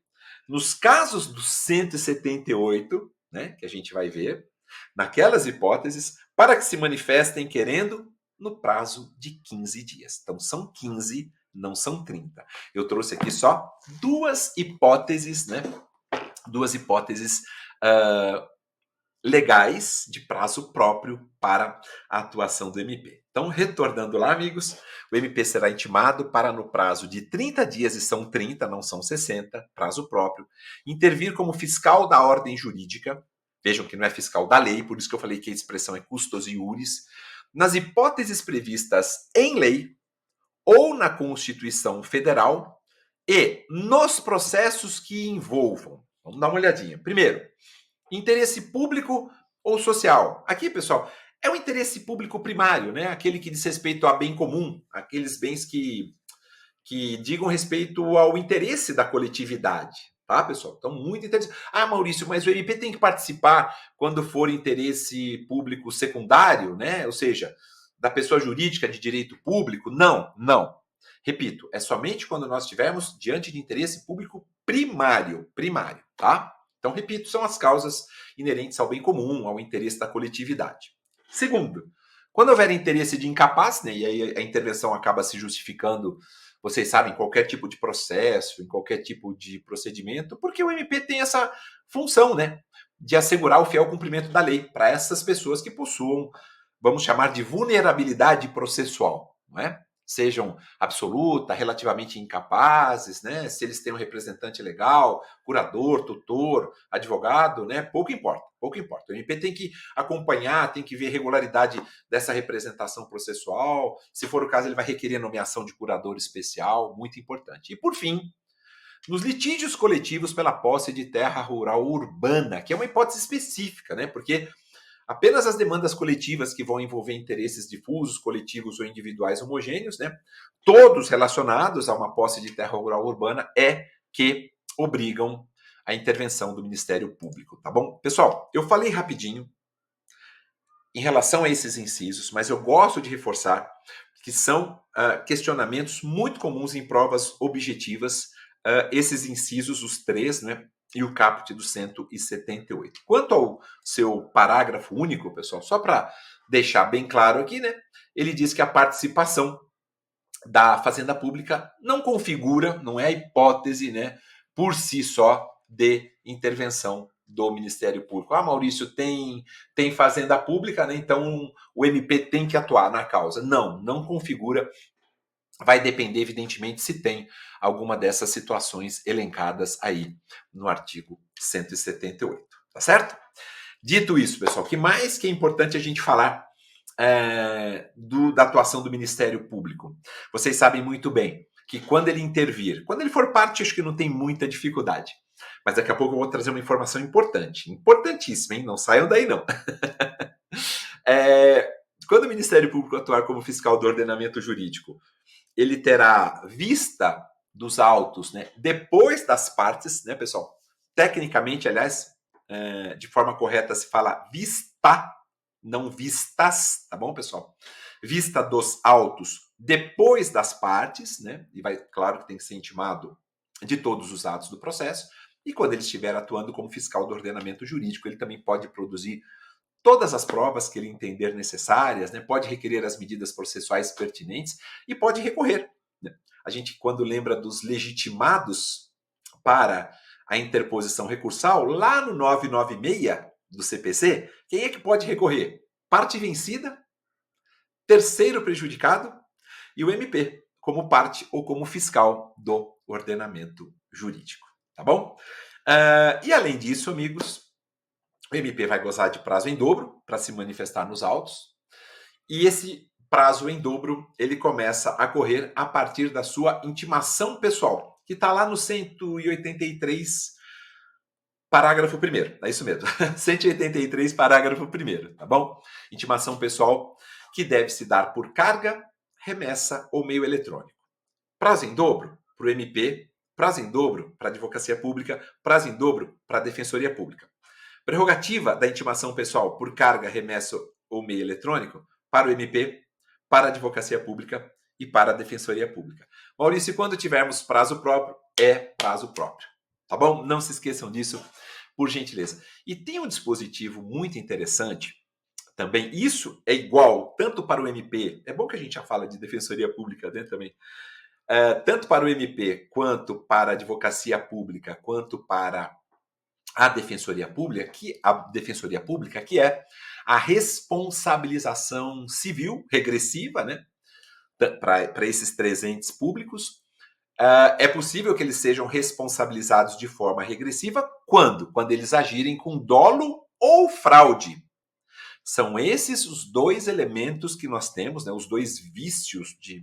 Speaker 1: nos casos do 178, né, que a gente vai ver, naquelas hipóteses, para que se manifestem querendo no prazo de 15 dias. Então, são 15, não são 30. Eu trouxe aqui só duas hipóteses, né? Duas hipóteses legais de prazo próprio para a atuação do MP. Então, retornando lá, amigos, o MP será intimado para, no prazo de 30 dias, e são 30, não são 60, prazo próprio, intervir como fiscal da ordem jurídica. Vejam que não é fiscal da lei, por isso que eu falei que a expressão é custos iuris, nas hipóteses previstas em lei ou na Constituição Federal e nos processos que envolvam. Vamos dar uma olhadinha. Primeiro, interesse público ou social? Aqui, pessoal, é o interesse público primário, né? Aquele que diz respeito a bem comum, aqueles bens que digam respeito ao interesse da coletividade, tá, pessoal? Então, muito interessante. Ah, Maurício, mas o MP tem que participar quando for interesse público secundário, né? Ou seja, da pessoa jurídica de direito público? Não, não. Repito, é somente quando nós estivermos diante de interesse público primário, tá? Então, repito, são as causas inerentes ao bem comum, ao interesse da coletividade. Segundo, quando houver interesse de incapaz, né, e aí a intervenção acaba se justificando, vocês sabem, em qualquer tipo de processo, em qualquer tipo de procedimento, porque o MP tem essa função, né, de assegurar o fiel cumprimento da lei para essas pessoas que possuam, vamos chamar de vulnerabilidade processual, não é? Sejam absoluta, relativamente incapazes, né? Se eles têm um representante legal, curador, tutor, advogado, né? Pouco importa, pouco importa. O MP tem que acompanhar, tem que ver a regularidade dessa representação processual. Se for o caso, ele vai requerer nomeação de curador especial, muito importante. E por fim, nos litígios coletivos pela posse de terra rural urbana, que é uma hipótese específica, né? Porque apenas as demandas coletivas que vão envolver interesses difusos, coletivos ou individuais homogêneos, né, todos relacionados a uma posse de terra rural urbana, é que obrigam a intervenção do Ministério Público, tá bom? Pessoal, eu falei rapidinho em relação a esses incisos, mas eu gosto de reforçar que são questionamentos muito comuns em provas objetivas, esses incisos, os três, né, e o caput do 178. Quanto ao seu parágrafo único, pessoal, só para deixar bem claro aqui, né, ele diz que a participação da Fazenda Pública não configura, não é a hipótese, né, por si só, de intervenção do Ministério Público. Ah, Maurício, tem Fazenda Pública, né, então o MP tem que atuar na causa. Não, não configura. Vai depender, evidentemente, se tem alguma dessas situações elencadas aí no artigo 178, tá certo? Dito isso, pessoal, o que mais que é importante a gente falar da atuação do Ministério Público? Vocês sabem muito bem que quando ele intervir, quando ele for parte, acho que não tem muita dificuldade. Mas daqui a pouco eu vou trazer uma informação importante, importantíssima, hein? Não saiam daí, não. Quando o Ministério Público atuar como fiscal do ordenamento jurídico, ele terá vista dos autos, né, depois das partes, né, pessoal? Tecnicamente, aliás, de forma correta se fala vista, não vistas, tá bom, pessoal? Vista dos autos depois das partes, né? E vai, claro que tem que ser intimado de todos os atos do processo. E quando ele estiver atuando como fiscal do ordenamento jurídico, ele também pode produzir todas as provas que ele entender necessárias, né? Pode requerer as medidas processuais pertinentes e pode recorrer. Né? A gente, quando lembra dos legitimados para a interposição recursal, lá no 996 do CPC, quem é que pode recorrer? Parte vencida, terceiro prejudicado e o MP, como parte ou como fiscal do ordenamento jurídico. Tá bom? E além disso, amigos, o MP vai gozar de prazo em dobro para se manifestar nos autos. E esse prazo em dobro, ele começa a correr a partir da sua intimação pessoal, que está lá no 183, parágrafo 1º. É isso mesmo. 183, parágrafo 1º, tá bom? Intimação pessoal que deve se dar por carga, remessa ou meio eletrônico. Prazo em dobro para o MP, prazo em dobro para a Advocacia Pública, prazo em dobro para a Defensoria Pública. Prerrogativa da intimação pessoal por carga, remessa ou meio eletrônico para o MP, para a Advocacia Pública e para a Defensoria Pública. Maurício, quando tivermos prazo próprio, é prazo próprio. Tá bom? Não se esqueçam disso, por gentileza. E tem um dispositivo muito interessante também. Isso é igual tanto para o MP, é bom que a gente já fala de defensoria pública, né, também, tanto para o MP, quanto para a advocacia pública, quanto para a defensoria pública, que é a responsabilização civil regressiva, né, para esses três entes públicos. É possível que eles sejam responsabilizados de forma regressiva quando? Quando eles agirem com dolo ou fraude. São esses os dois elementos que nós temos, né, os dois vícios de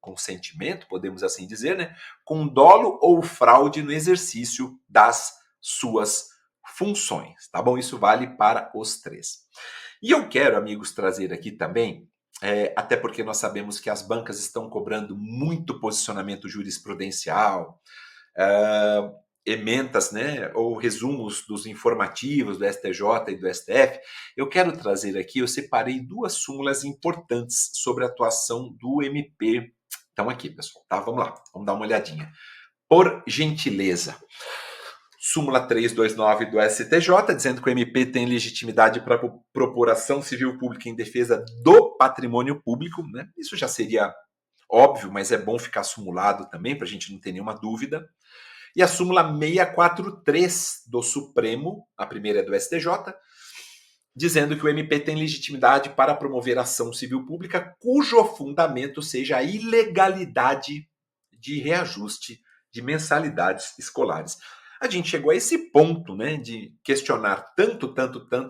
Speaker 1: consentimento, podemos assim dizer, né, com dolo ou fraude no exercício das suas funções, tá bom? Isso vale para os três. E eu quero, amigos, trazer aqui também, até porque nós sabemos que as bancas estão cobrando muito posicionamento jurisprudencial, ementas, né, ou resumos dos informativos do STJ e do STF, eu quero trazer aqui, eu separei duas súmulas importantes sobre a atuação do MP. Então aqui, pessoal, tá? Vamos lá, vamos dar uma olhadinha. Por gentileza. Súmula 329 do STJ, dizendo que o MP tem legitimidade para propor ação civil pública em defesa do patrimônio público, né? Isso já seria óbvio, mas é bom ficar sumulado também, para a gente não ter nenhuma dúvida. E a súmula 643 do Supremo, a primeira é do STJ, dizendo que o MP tem legitimidade para promover ação civil pública cujo fundamento seja a ilegalidade de reajuste de mensalidades escolares. A gente chegou a esse ponto, né, de questionar tanto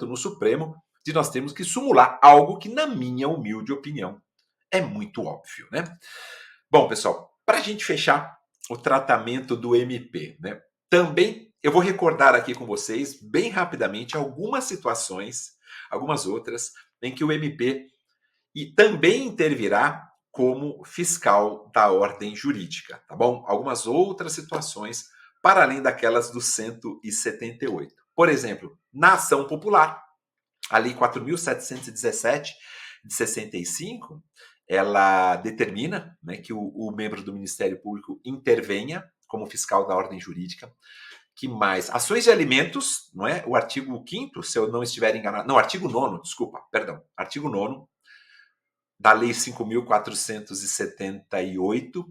Speaker 1: no Supremo, de nós termos que sumular algo que, na minha humilde opinião, é muito óbvio, né? Bom, pessoal, para a gente fechar o tratamento do MP, né? Também eu vou recordar aqui com vocês, bem rapidamente, algumas situações, algumas outras, em que o MP também intervirá como fiscal da ordem jurídica, tá bom? Algumas outras situações, para além daquelas do 178. Por exemplo, na ação popular, a Lei 4.717 de 65, ela determina, né, que o membro do Ministério Público intervenha como fiscal da ordem jurídica. Que mais? Ações de alimentos, não é? O artigo 5º, se eu não estiver enganado. Não, artigo 9º, desculpa, perdão. Artigo 9º da Lei 5.478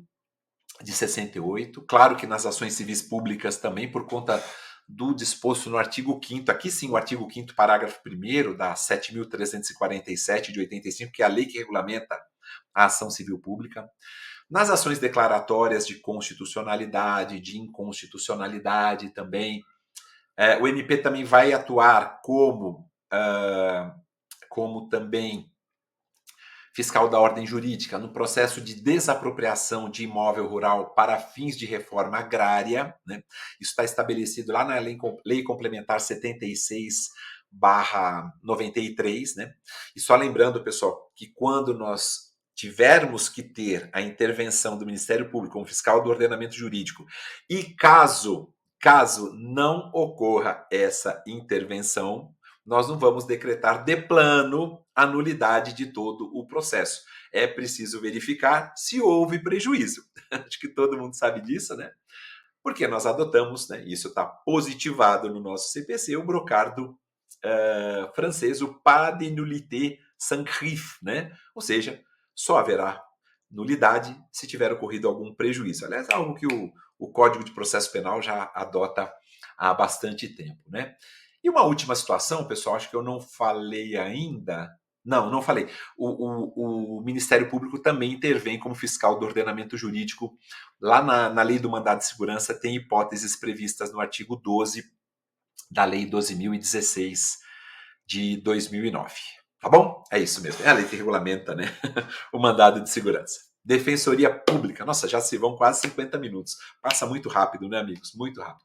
Speaker 1: de 68. Claro que nas ações civis públicas também, por conta do disposto no artigo 5º, aqui sim o artigo 5º, parágrafo 1º da 7.347 de 85, que é a lei que regulamenta a ação civil pública. Nas ações declaratórias de constitucionalidade, de inconstitucionalidade também, o MP também vai atuar como também fiscal da ordem jurídica no processo de desapropriação de imóvel rural para fins de reforma agrária, né? Isso está estabelecido lá na Lei Complementar 76/93, né? E só lembrando, pessoal, que quando nós tivermos que ter a intervenção do Ministério Público como fiscal do ordenamento jurídico e caso não ocorra essa intervenção, nós não vamos decretar de plano a nulidade de todo o processo. É preciso verificar se houve prejuízo. Acho que todo mundo sabe disso, né? Porque nós adotamos, né, isso está positivado no nosso CPC, o brocardo francês, o pas de nullité sans griffe, né? Ou seja, só haverá nulidade se tiver ocorrido algum prejuízo. Aliás, é algo que o Código de Processo Penal já adota há bastante tempo, né? E uma última situação, pessoal, acho que eu não falei ainda. Não falei. O Ministério Público também intervém como fiscal do ordenamento jurídico. Lá na Lei do Mandado de Segurança tem hipóteses previstas no artigo 12 da Lei 12.016 de 2009. Tá bom? É isso mesmo. É a lei que regulamenta, né, o mandado de segurança. Defensoria Pública. Nossa, já se vão quase 50 minutos. Passa muito rápido, né, amigos? Muito rápido.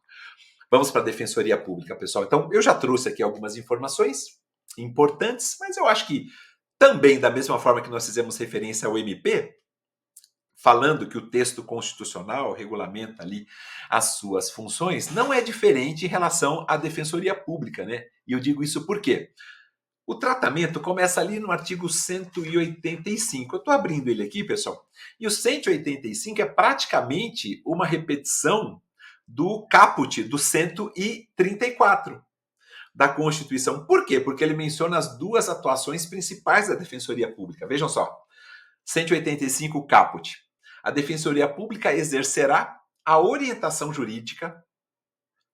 Speaker 1: Vamos para a Defensoria Pública, pessoal. Então, eu já trouxe aqui algumas informações importantes, mas eu acho que também, da mesma forma que nós fizemos referência ao MP, falando que o texto constitucional regulamenta ali as suas funções, não é diferente em relação à Defensoria Pública, né? E eu digo isso por quê? O tratamento começa ali no artigo 185. Eu estou abrindo ele aqui, pessoal. E o 185 é praticamente uma repetição do caput do 134. da Constituição. Por quê? Porque ele menciona as duas atuações principais da Defensoria Pública. Vejam só, 185 caput. A Defensoria Pública exercerá a orientação jurídica,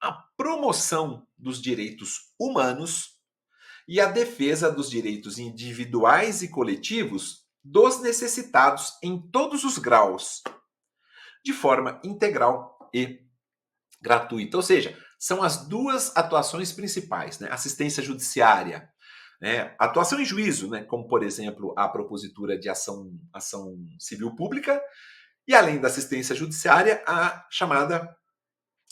Speaker 1: a promoção dos direitos humanos e a defesa dos direitos individuais e coletivos dos necessitados em todos os graus, de forma integral e gratuita. Ou seja, são as duas atuações principais, né? Assistência judiciária, né? Atuação em juízo, né? Como, por exemplo, a propositura de ação civil pública, e além da assistência judiciária, a chamada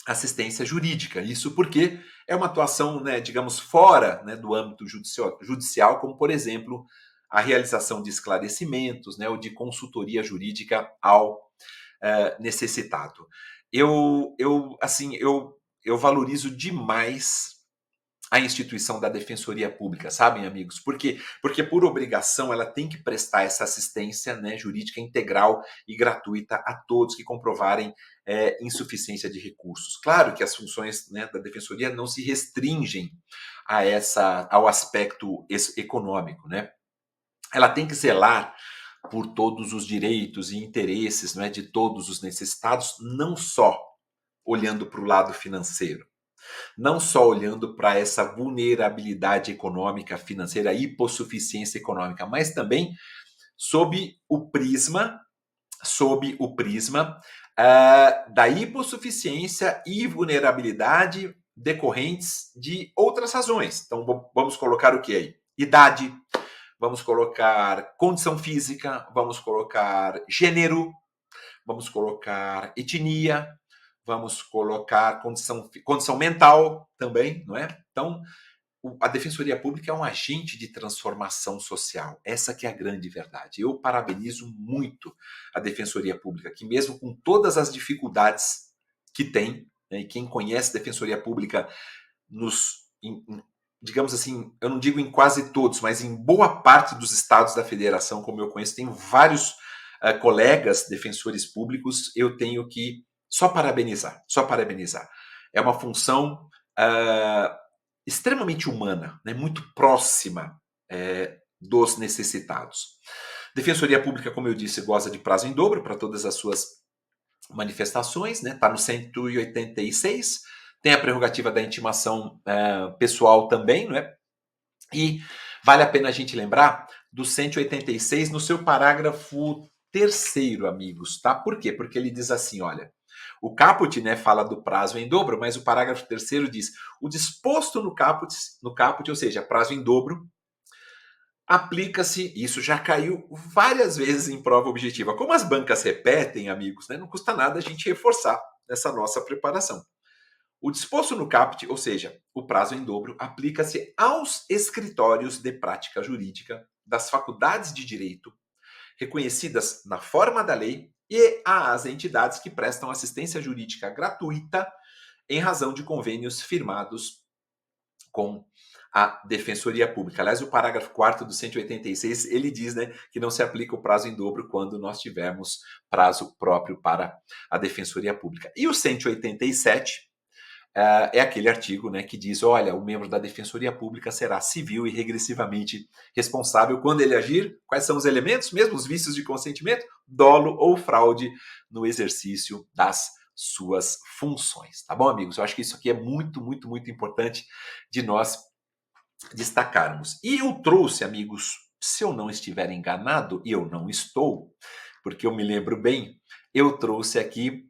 Speaker 1: assistência jurídica. Isso porque é uma atuação, né, digamos, fora, né, do âmbito judicial, como, por exemplo, a realização de esclarecimentos, né, ou de consultoria jurídica ao necessitado. Eu valorizo demais a instituição da Defensoria Pública, sabem, amigos? Por quê? Porque, por obrigação, ela tem que prestar essa assistência, né, jurídica integral e gratuita a todos que comprovarem insuficiência de recursos. Claro que as funções, né, da Defensoria não se restringem ao aspecto econômico, né? Ela tem que zelar por todos os direitos e interesses, né, de todos os necessitados, não só olhando para o lado financeiro, não só olhando para essa vulnerabilidade econômica, financeira, hipossuficiência econômica, mas também sob o prisma da hipossuficiência e vulnerabilidade decorrentes de outras razões. Então, vamos colocar o que aí? Idade, vamos colocar condição física, vamos colocar gênero, vamos colocar etnia, vamos colocar condição mental também, não é? Então, a Defensoria Pública é um agente de transformação social. Essa que é a grande verdade. Eu parabenizo muito a Defensoria Pública, que mesmo com todas as dificuldades que tem, né, e quem conhece a Defensoria Pública digamos assim, eu não digo em quase todos, mas em boa parte dos estados da federação, como eu conheço, tenho vários colegas defensores públicos, eu tenho que só parabenizar. É uma função extremamente humana, né, muito próxima dos necessitados. Defensoria Pública, como eu disse, goza de prazo em dobro para todas as suas manifestações, né? Está no 186, tem a prerrogativa da intimação pessoal também, não é? E vale a pena a gente lembrar do 186 no seu parágrafo 3º, amigos, tá? Por quê? Porque ele diz assim, olha, o caput, né, fala do prazo em dobro, mas o parágrafo 3º diz: o disposto no caput, ou seja, prazo em dobro, aplica-se, isso já caiu várias vezes em prova objetiva. Como as bancas repetem, amigos, né, não custa nada a gente reforçar essa nossa preparação. O disposto no caput, ou seja, o prazo em dobro, aplica-se aos escritórios de prática jurídica das faculdades de direito reconhecidas na forma da lei e às entidades que prestam assistência jurídica gratuita em razão de convênios firmados com a Defensoria Pública. Aliás, o parágrafo 4º do 186, ele diz, né, que não se aplica o prazo em dobro quando nós tivermos prazo próprio para a Defensoria Pública. E o 187 é aquele artigo, né, que diz, olha, o membro da Defensoria Pública será civil e regressivamente responsável quando ele agir. Quais são os elementos? Mesmo os vícios de consentimento, dolo ou fraude no exercício das suas funções. Tá bom, amigos? Eu acho que isso aqui é muito, muito, muito importante de nós destacarmos. E eu trouxe, amigos, se eu não estiver enganado, e eu não estou, porque eu me lembro bem, eu trouxe aqui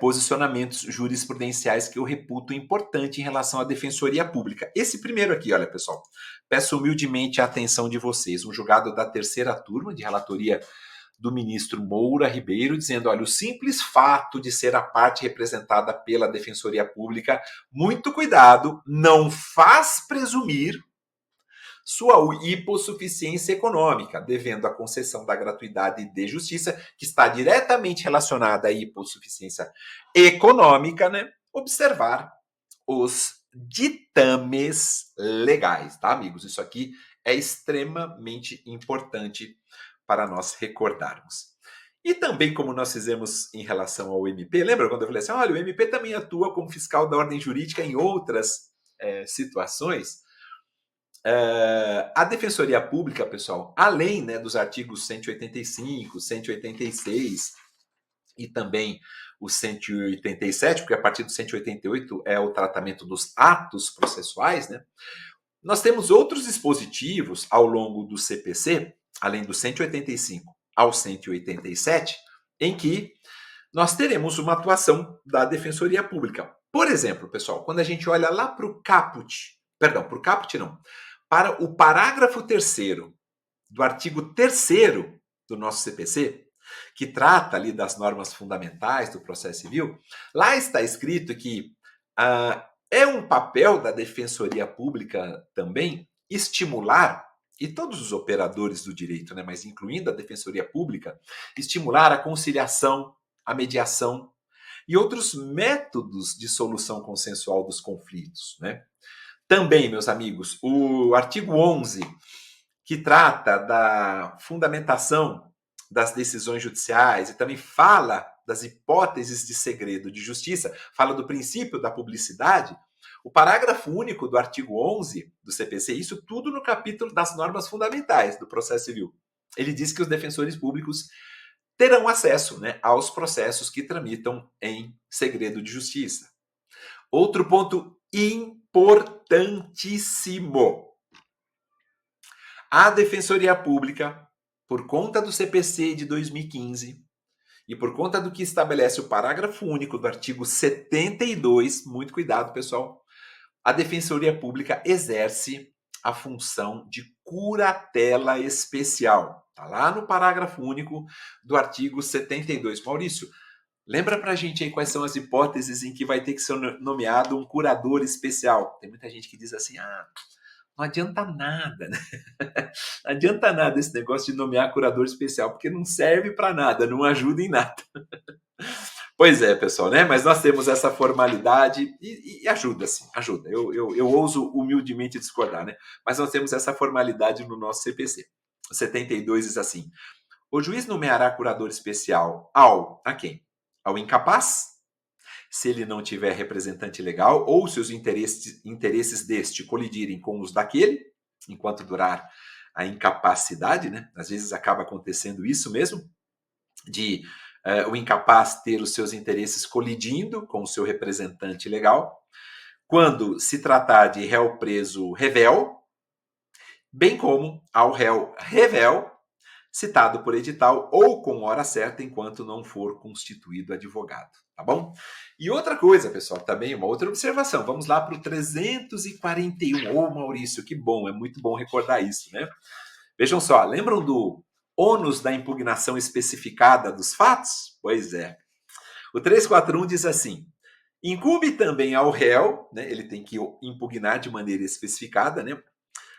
Speaker 1: posicionamentos jurisprudenciais que eu reputo importante em relação à Defensoria Pública. Esse primeiro aqui, olha, pessoal, peço humildemente a atenção de vocês. Um julgado da 3ª turma de relatoria do ministro Moura Ribeiro, dizendo, olha, o simples fato de ser a parte representada pela Defensoria Pública, muito cuidado, não faz presumir sua hipossuficiência econômica, devendo a concessão da gratuidade de justiça, que está diretamente relacionada à hipossuficiência econômica, né? Observar os ditames legais, tá, amigos? Isso aqui é extremamente importante para nós recordarmos. E também, como nós fizemos em relação ao MP, lembra quando eu falei assim, olha, o MP também atua como fiscal da ordem jurídica em outras situações, a Defensoria Pública, pessoal, além, né, dos artigos 185, 186 e também o 187, porque a partir do 188 é o tratamento dos atos processuais, né? Nós temos outros dispositivos ao longo do CPC, além do 185 ao 187, em que nós teremos uma atuação da Defensoria Pública. Por exemplo, pessoal, quando a gente olha lá para o caput, perdão, para o caput não, para o parágrafo 3º do artigo 3º do nosso CPC, que trata ali das normas fundamentais do processo civil, lá está escrito que é um papel da Defensoria Pública também estimular, e todos os operadores do direito, né, mas incluindo a Defensoria Pública, estimular a conciliação, a mediação e outros métodos de solução consensual dos conflitos, né? Também, meus amigos, o artigo 11, que trata da fundamentação das decisões judiciais e também fala das hipóteses de segredo de justiça, fala do princípio da publicidade, o parágrafo único do artigo 11 do CPC, isso tudo no capítulo das normas fundamentais do processo civil. Ele diz que os defensores públicos terão acesso, né, aos processos que tramitam em segredo de justiça. Outro ponto importantíssimo. A Defensoria Pública, por conta do CPC de 2015 e por conta do que estabelece o parágrafo único do artigo 72, muito cuidado, pessoal, a Defensoria Pública exerce a função de curatela especial. Está lá no parágrafo único do artigo 72. Maurício, lembra pra gente aí quais são as hipóteses em que vai ter que ser nomeado um curador especial. Tem muita gente que diz assim, não adianta nada, né? Não adianta nada esse negócio de nomear curador especial, porque não serve para nada, não ajuda em nada. Pois é, pessoal, né? Mas nós temos essa formalidade e ajuda, sim, ajuda. Eu ouso humildemente discordar, né? Mas nós temos essa formalidade no nosso CPC. O 72 diz assim: o juiz nomeará curador especial a quem? Ao incapaz, se ele não tiver representante legal ou se os interesses deste colidirem com os daquele, enquanto durar a incapacidade, né? Às vezes acaba acontecendo isso mesmo, de o incapaz ter os seus interesses colidindo com o seu representante legal. Quando se tratar de réu preso revel, bem como ao réu revel, citado por edital ou com hora certa enquanto não for constituído advogado, tá bom? E outra coisa, pessoal, também uma outra observação. Vamos lá para o 341. Ô, Maurício, que bom, é muito bom recordar isso, né? Vejam só, lembram do ônus da impugnação especificada dos fatos? Pois é. O 341 diz assim: incumbe também ao réu, né, ele tem que impugnar de maneira especificada, né,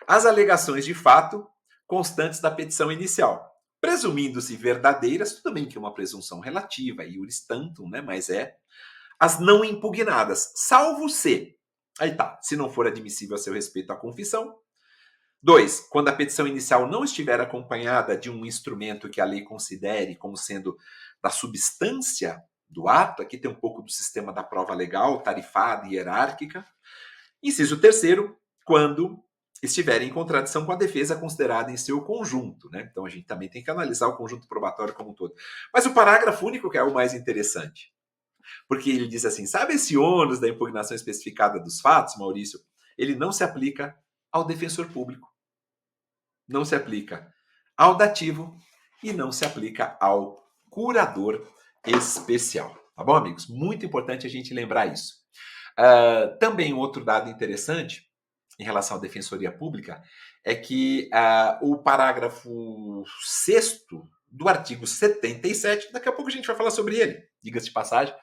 Speaker 1: as alegações de fato constantes da petição inicial, presumindo-se verdadeiras, tudo bem que é uma presunção relativa, iuris tantum, né, mas as não impugnadas, salvo se, aí tá, se não for admissível a seu respeito à confissão. 2. Quando a petição inicial não estiver acompanhada de um instrumento que a lei considere como sendo da substância do ato, aqui tem um pouco do sistema da prova legal, tarifada e hierárquica. Inciso 3º, quando estiver em contradição com a defesa considerada em seu conjunto, né? Então a gente também tem que analisar o conjunto probatório como um todo. Mas o parágrafo único que é o mais interessante, porque ele diz assim: sabe esse ônus da impugnação especificada dos fatos, Maurício? Ele não se aplica ao defensor público, não se aplica ao dativo e não se aplica ao curador especial. Tá bom, amigos? Muito importante a gente lembrar isso. Também outro dado interessante em relação à Defensoria Pública é que o parágrafo 6º do artigo 77, daqui a pouco a gente vai falar sobre ele, diga-se de passagem,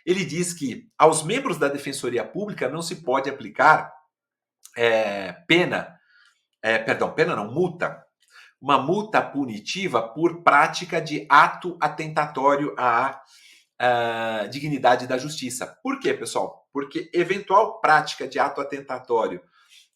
Speaker 1: ele diz que aos membros da Defensoria Pública não se pode aplicar multa, uma multa punitiva por prática de ato atentatório à dignidade da justiça. Por quê, pessoal? Porque eventual prática de ato atentatório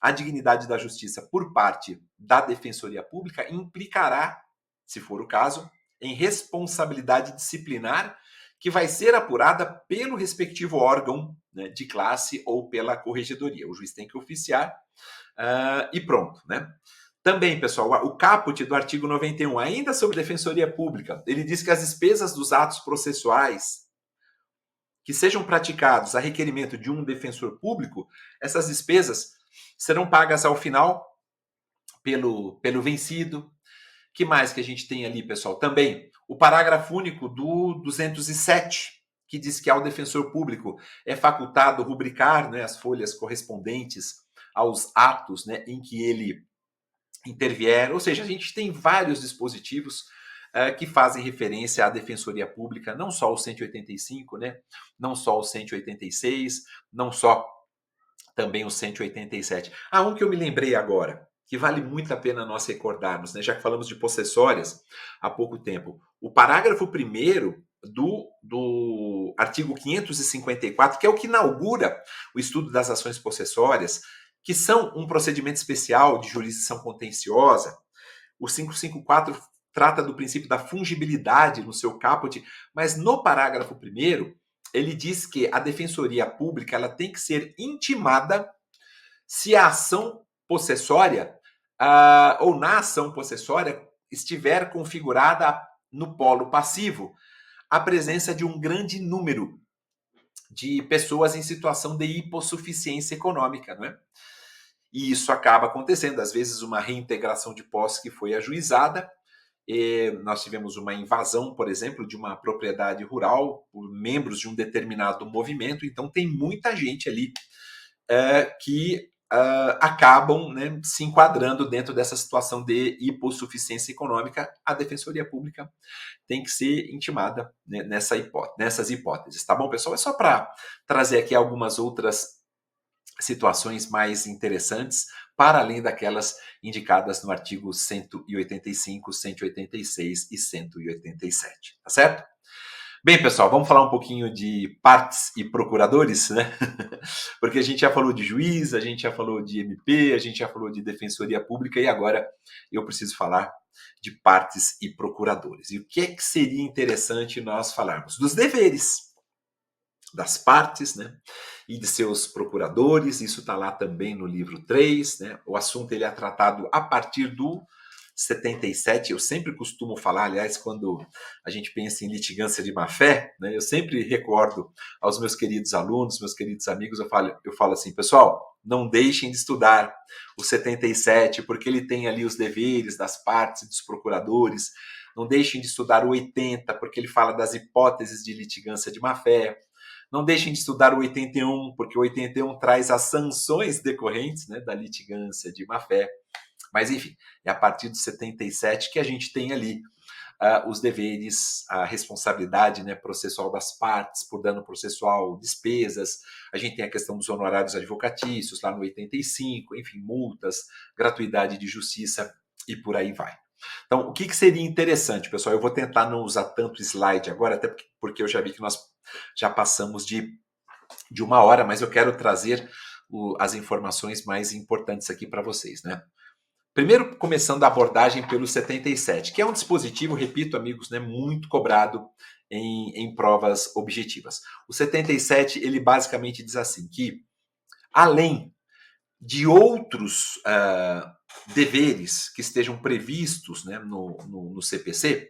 Speaker 1: à dignidade da justiça por parte da Defensoria Pública implicará, se for o caso, em responsabilidade disciplinar que vai ser apurada pelo respectivo órgão, né, de classe ou pela corregedoria. O juiz tem que oficiar e pronto, né? Também, pessoal, o caput do artigo 91, ainda sobre defensoria pública, ele diz que as despesas dos atos processuais que sejam praticados a requerimento de um defensor público, essas despesas serão pagas ao final pelo vencido. Que mais que a gente tem ali, pessoal? Também o parágrafo único do 207, que diz que ao defensor público é facultado rubricar, né, as folhas correspondentes aos atos, né, em que ele intervier. Ou seja, a gente tem vários dispositivos que fazem referência à defensoria pública, não só o 185, né, não só o 186, não só também o 187. Um que eu me lembrei agora, que vale muito a pena nós recordarmos, né, já que falamos de possessórias há pouco tempo. O parágrafo 1º do artigo 554, que é o que inaugura o estudo das ações possessórias, que são um procedimento especial de jurisdição contenciosa. O 554 trata do princípio da fungibilidade no seu caput, mas no parágrafo 1º, ele diz que a defensoria pública ela tem que ser intimada se a ação possessória ou na ação possessória estiver configurada no polo passivo a presença de um grande número de pessoas em situação de hipossuficiência econômica, não é? E isso acaba acontecendo, às vezes uma reintegração de posse que foi ajuizada. Nós tivemos uma invasão, por exemplo, de uma propriedade rural por membros de um determinado movimento, então tem muita gente ali que acabam, né, se enquadrando dentro dessa situação de hipossuficiência econômica. A Defensoria Pública tem que ser intimada, né, nessas hipóteses, tá bom, pessoal? É só para trazer aqui algumas outras situações mais interessantes, para além daquelas indicadas no artigo 185, 186 e 187, tá certo? Bem, pessoal, vamos falar um pouquinho de partes e procuradores, né? Porque a gente já falou de juiz, a gente já falou de MP, a gente já falou de defensoria pública e agora eu preciso falar de partes e procuradores. E o que é que seria interessante nós falarmos? Dos deveres das partes, né, e de seus procuradores. Isso está lá também no livro 3, né? O assunto ele é tratado a partir do 77. Eu sempre costumo falar, aliás, quando a gente pensa em litigância de má-fé, né, eu sempre recordo aos meus queridos alunos, meus queridos amigos, eu falo assim, pessoal, não deixem de estudar o 77, porque ele tem ali os deveres das partes e dos procuradores. Não deixem de estudar o 80, porque ele fala das hipóteses de litigância de má-fé. Não deixem de estudar o 81, porque o 81 traz as sanções decorrentes, né, da litigância de má-fé. Mas, enfim, é a partir do 77 que a gente tem ali os deveres, a responsabilidade, né, processual das partes por dano processual, despesas. A gente tem a questão dos honorários advocatícios, lá no 85, enfim, multas, gratuidade de justiça e por aí vai. Então, o que seria interessante, pessoal? Eu vou tentar não usar tanto slide agora, até porque eu já vi que nós já passamos de 1 hora, mas eu quero trazer as informações mais importantes aqui para vocês, né? Primeiro, começando a abordagem pelo 77, que é um dispositivo, repito, amigos, né, muito cobrado em provas objetivas. O 77, ele basicamente diz assim, que além de outros deveres que estejam previstos, né, no CPC,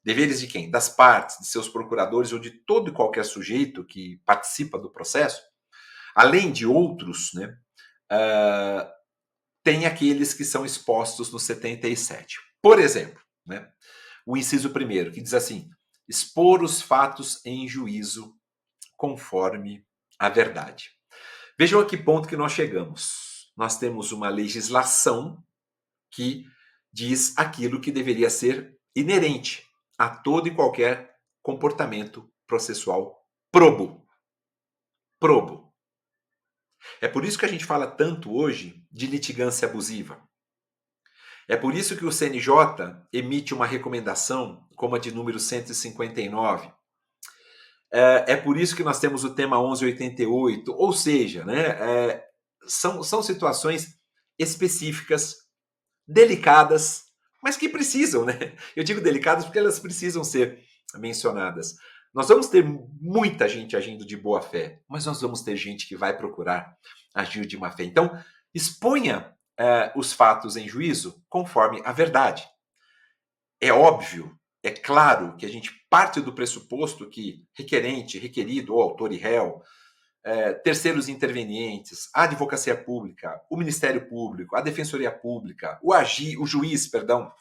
Speaker 1: deveres de quem? Das partes, de seus procuradores ou de todo e qualquer sujeito que participa do processo, além de outros, né, tem aqueles que são expostos no 77. Por exemplo, né, o inciso 1º, que diz assim, expor os fatos em juízo conforme a verdade. Vejam a que ponto que nós chegamos. Nós temos uma legislação que diz aquilo que deveria ser inerente a todo e qualquer comportamento processual probo. Probo. É por isso que a gente fala tanto hoje de litigância abusiva. É por isso que o CNJ emite uma recomendação, como a de número 159. É por isso que nós temos o tema 1188, ou seja, né, são situações específicas, delicadas, mas que precisam, né? Eu digo delicadas porque elas precisam ser mencionadas. Nós vamos ter muita gente agindo de boa fé, mas nós vamos ter gente que vai procurar agir de má fé. Então, exponha os fatos em juízo conforme a verdade. É óbvio, é claro que a gente parte do pressuposto que requerente, requerido, ou autor e réu, terceiros intervenientes, a advocacia pública, o Ministério Público, a Defensoria Pública, o juiz, perdão,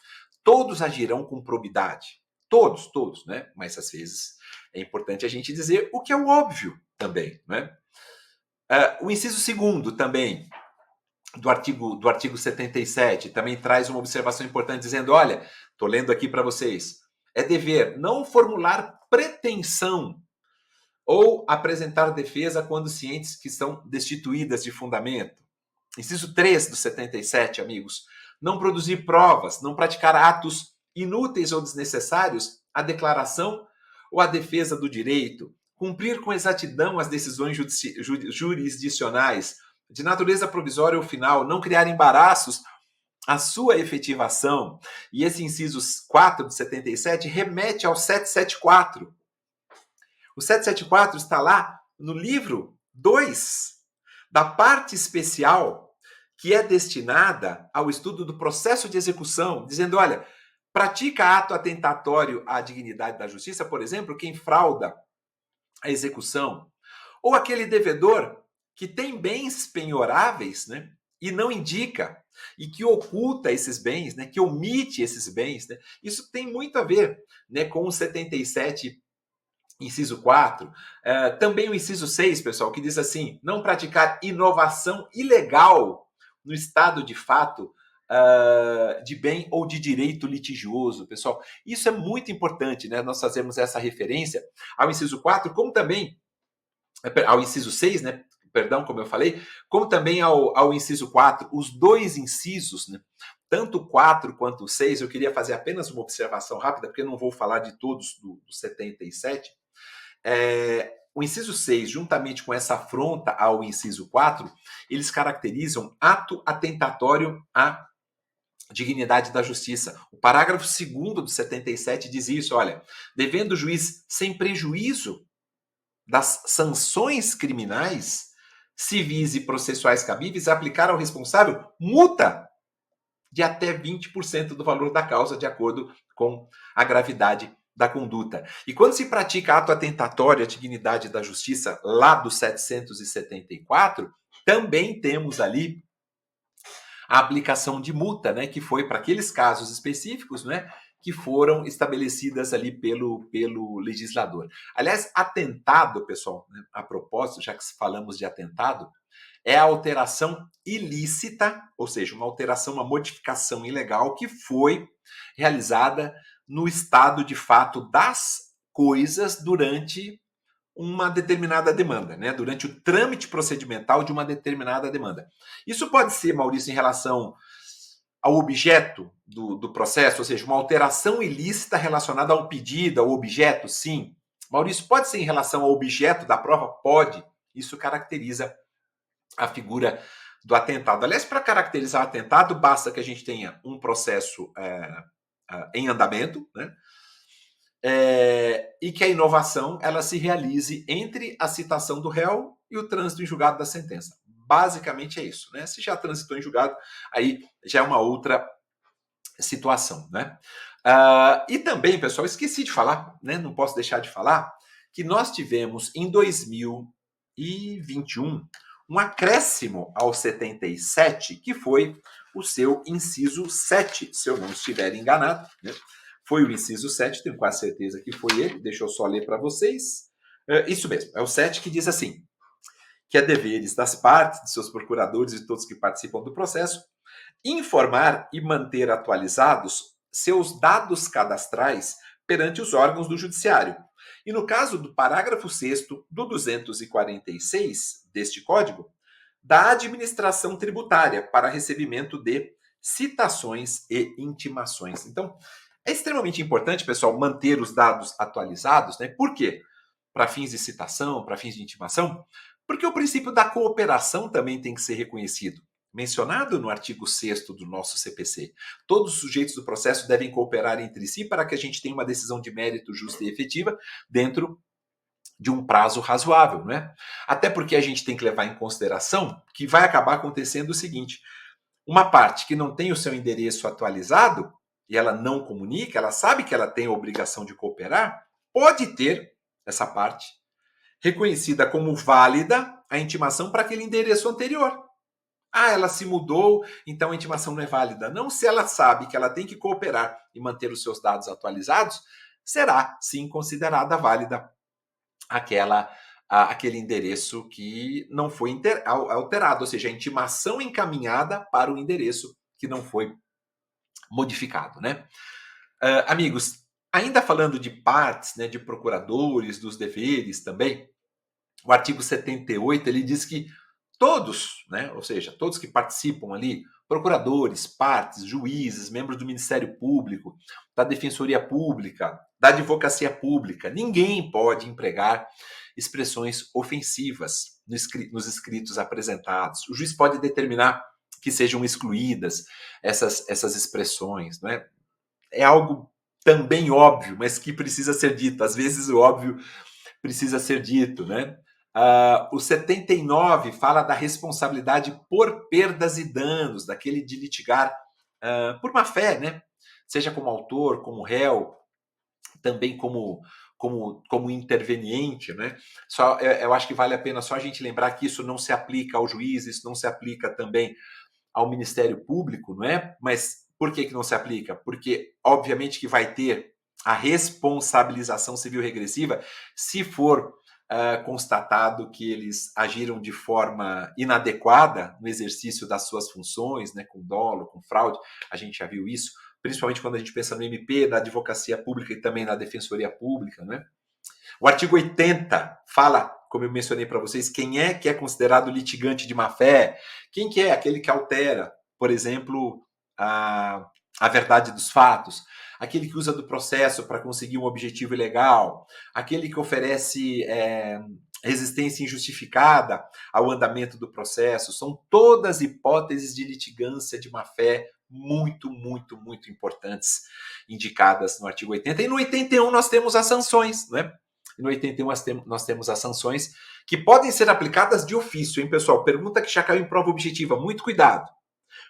Speaker 1: todos agirão com probidade. Todos, né? Mas às vezes é importante a gente dizer o que é o óbvio também, né? O inciso segundo também do artigo 77 também traz uma observação importante dizendo, olha, estou lendo aqui para vocês, é dever não formular pretensão ou apresentar defesa quando cientes que são destituídas de fundamento. Inciso 3 do 77, amigos, não produzir provas, não praticar atos inúteis ou desnecessários à declaração ou à defesa do direito, cumprir com exatidão as decisões jurisdicionais de natureza provisória ou final, não criar embaraços à sua efetivação. E esse inciso 4 do 77 remete ao 774. O 774 está lá no livro 2 da parte especial que é destinada ao estudo do processo de execução, dizendo, olha, pratica ato atentatório à dignidade da justiça, por exemplo, quem frauda a execução, ou aquele devedor que tem bens penhoráveis, né, e não indica, e que oculta esses bens, né, que omite esses bens, né, isso tem muito a ver, né, com o 77, inciso 4, também o inciso 6, pessoal, que diz assim, não praticar inovação ilegal no estado de fato de bem ou de direito litigioso, pessoal. Isso é muito importante, né, nós fazemos essa referência ao inciso 4, como também ao inciso 6, né, perdão, como eu falei, como também ao inciso 4, os dois incisos, né, tanto o 4 quanto o 6, eu queria fazer apenas uma observação rápida, porque eu não vou falar de todos do 77, o inciso 6, juntamente com essa afronta ao inciso 4, eles caracterizam ato atentatório à dignidade da justiça. O parágrafo 2º do 77 diz isso, olha, devendo o juiz, sem prejuízo das sanções criminais, civis e processuais cabíveis, aplicar ao responsável multa de até 20% do valor da causa, de acordo com a gravidade da conduta. E quando se pratica ato atentatório à dignidade da justiça, lá do 774, também temos ali a aplicação de multa, né, que foi para aqueles casos específicos, né, que foram estabelecidas ali pelo legislador. Aliás, atentado, pessoal, né, a propósito, já que falamos de atentado, é a alteração ilícita, ou seja, uma alteração, uma modificação ilegal que foi realizada no estado de fato das coisas durante uma determinada demanda, né? Durante o trâmite procedimental de uma determinada demanda. Isso pode ser, Maurício, em relação ao objeto do processo, ou seja, uma alteração ilícita relacionada ao pedido, ao objeto, sim. Maurício, pode ser em relação ao objeto da prova? Pode. Isso caracteriza a figura do atentado. Aliás, para caracterizar o atentado, basta que a gente tenha um processo em andamento, né? E que a inovação ela se realize entre a citação do réu e o trânsito em julgado da sentença. Basicamente é isso, né? Se já transitou em julgado, aí já é uma outra situação, né? E também, pessoal, esqueci de falar, né? Não posso deixar de falar que nós tivemos em 2021 um acréscimo ao 77, que foi o seu inciso 7, se eu não estiver enganado, né? Foi o inciso 7, tenho quase certeza que foi ele, deixa eu só ler para vocês. Isso mesmo, é o 7 que diz assim, que é deveres das partes, de seus procuradores e todos que participam do processo, informar e manter atualizados seus dados cadastrais perante os órgãos do judiciário. E no caso do parágrafo 6º do 246 deste Código, da administração tributária para recebimento de citações e intimações. Então, é extremamente importante, pessoal, manter os dados atualizados, né? Por quê? Para fins de citação, para fins de intimação, porque o princípio da cooperação também tem que ser reconhecido. Mencionado no artigo 6º do nosso CPC. Todos os sujeitos do processo devem cooperar entre si para que a gente tenha uma decisão de mérito justa e efetiva dentro de um prazo razoável, não é? Até porque a gente tem que levar em consideração que vai acabar acontecendo o seguinte: uma parte que não tem o seu endereço atualizado e ela não comunica, ela sabe que ela tem a obrigação de cooperar, pode ter essa parte reconhecida como válida a intimação para aquele endereço anterior. Ah, ela se mudou, então a intimação não é válida. Não, se ela sabe que ela tem que cooperar e manter os seus dados atualizados, será sim considerada válida aquele endereço que não foi alterado, ou seja, a intimação encaminhada para o endereço que não foi modificado, né? Amigos, ainda falando de partes, né, de procuradores, dos deveres também, o artigo 78 ele diz que todos, né, ou seja, todos que participam ali, procuradores, partes, juízes, membros do Ministério Público, da Defensoria Pública, da Advocacia Pública, ninguém pode empregar expressões ofensivas nos escritos apresentados. O juiz pode determinar que sejam excluídas essas expressões, né? É algo também óbvio, mas que precisa ser dito. Às vezes o óbvio precisa ser dito, né? O 79 fala da responsabilidade por perdas e danos, daquele de litigar por má fé, né? Seja como autor, como réu, também como interveniente, né? Eu acho que vale a pena só a gente lembrar que isso não se aplica ao juiz, isso não se aplica também ao Ministério Público, não é? Mas por que não se aplica? Porque, obviamente, que vai ter a responsabilização civil regressiva se for constatado que eles agiram de forma inadequada no exercício das suas funções, né, com dolo, com fraude. A gente já viu isso, principalmente quando a gente pensa no MP, na advocacia pública e também na defensoria pública, né? O artigo 80 fala, como eu mencionei para vocês, quem é que é considerado litigante de má-fé, quem que é aquele que altera, por exemplo, a verdade dos fatos, aquele que usa do processo para conseguir um objetivo ilegal, aquele que oferece resistência injustificada ao andamento do processo. São todas hipóteses de litigância de má-fé muito, muito, muito importantes indicadas no artigo 80. E no 81 nós temos as sanções, né? No 81 nós temos as sanções que podem ser aplicadas de ofício, hein, pessoal? Pergunta que já caiu em prova objetiva. Muito cuidado.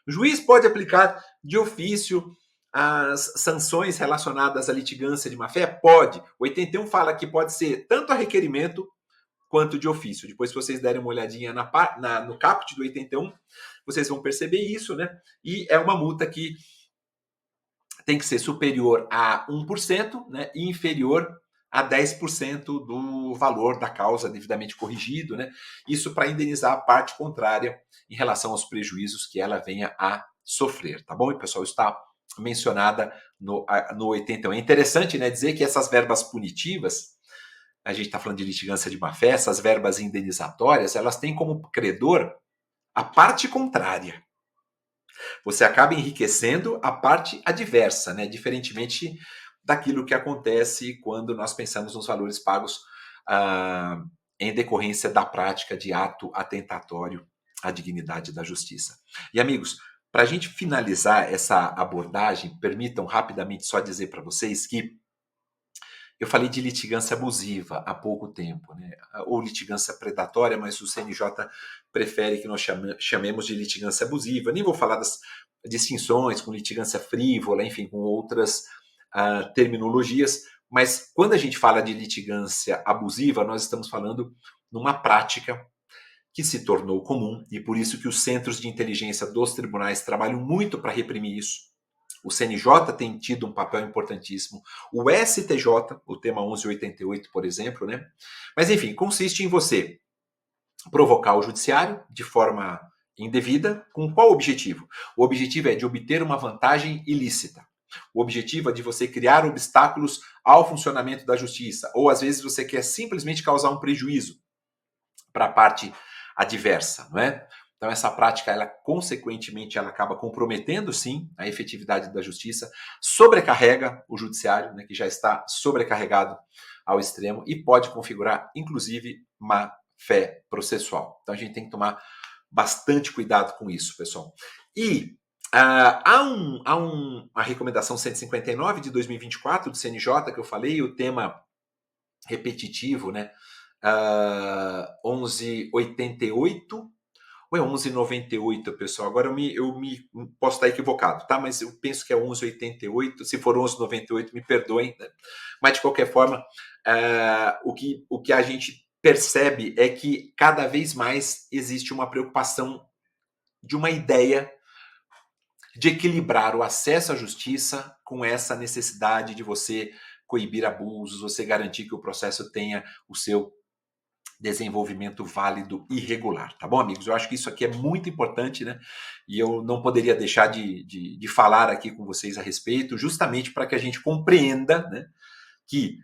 Speaker 1: O juiz pode aplicar de ofício as sanções relacionadas à litigância de má-fé? Pode. O 81 fala que pode ser tanto a requerimento quanto de ofício. Depois, se vocês derem uma olhadinha no caput do 81, vocês vão perceber isso, né? E é uma multa que tem que ser superior a 1%, né, e inferior a 10% do valor da causa devidamente corrigido, né? Isso para indenizar a parte contrária em relação aos prejuízos que ela venha a sofrer, tá bom? E pessoal, está mencionada no 81. É interessante, né, dizer que essas verbas punitivas, a gente está falando de litigância de má-fé, essas verbas indenizatórias, elas têm como credor a parte contrária. Você acaba enriquecendo a parte adversa, né? Diferentemente daquilo que acontece quando nós pensamos nos valores pagos em decorrência da prática de ato atentatório à dignidade da justiça. E amigos, para a gente finalizar essa abordagem, permitam rapidamente só dizer para vocês que eu falei de litigância abusiva há pouco tempo, né? Ou litigância predatória, mas o CNJ prefere que nós chamemos de litigância abusiva. Nem vou falar das distinções com litigância frívola, enfim, com outras terminologias, mas quando a gente fala de litigância abusiva, nós estamos falando numa prática que se tornou comum e por isso que os centros de inteligência dos tribunais trabalham muito para reprimir isso. O CNJ tem tido um papel importantíssimo. O STJ, o tema 1188, por exemplo, né? Mas, enfim, consiste em você provocar o judiciário de forma indevida, com qual objetivo? O objetivo é de obter uma vantagem ilícita. O objetivo é de você criar obstáculos ao funcionamento da justiça. Ou, às vezes, você quer simplesmente causar um prejuízo para a parte adversa, não é? Então, essa prática, ela consequentemente, ela acaba comprometendo, sim, a efetividade da justiça, sobrecarrega o judiciário, né, que já está sobrecarregado ao extremo, e pode configurar, inclusive, má fé processual. Então, a gente tem que tomar bastante cuidado com isso, pessoal. E há uma recomendação 159 de 2024 do CNJ, que eu falei, o tema repetitivo, né, 11,88 ou é 11,98, pessoal? Agora eu me posso estar equivocado, tá? Mas eu penso que é 11,88. Se for 11,98, me perdoem, né? Mas de qualquer forma, o que a gente percebe é que cada vez mais existe uma preocupação de uma ideia de equilibrar o acesso à justiça com essa necessidade de você coibir abusos, você garantir que o processo tenha o seu desenvolvimento válido e regular, tá bom, amigos? Eu acho que isso aqui é muito importante, né? E eu não poderia deixar de falar aqui com vocês a respeito, justamente para que a gente compreenda, né, que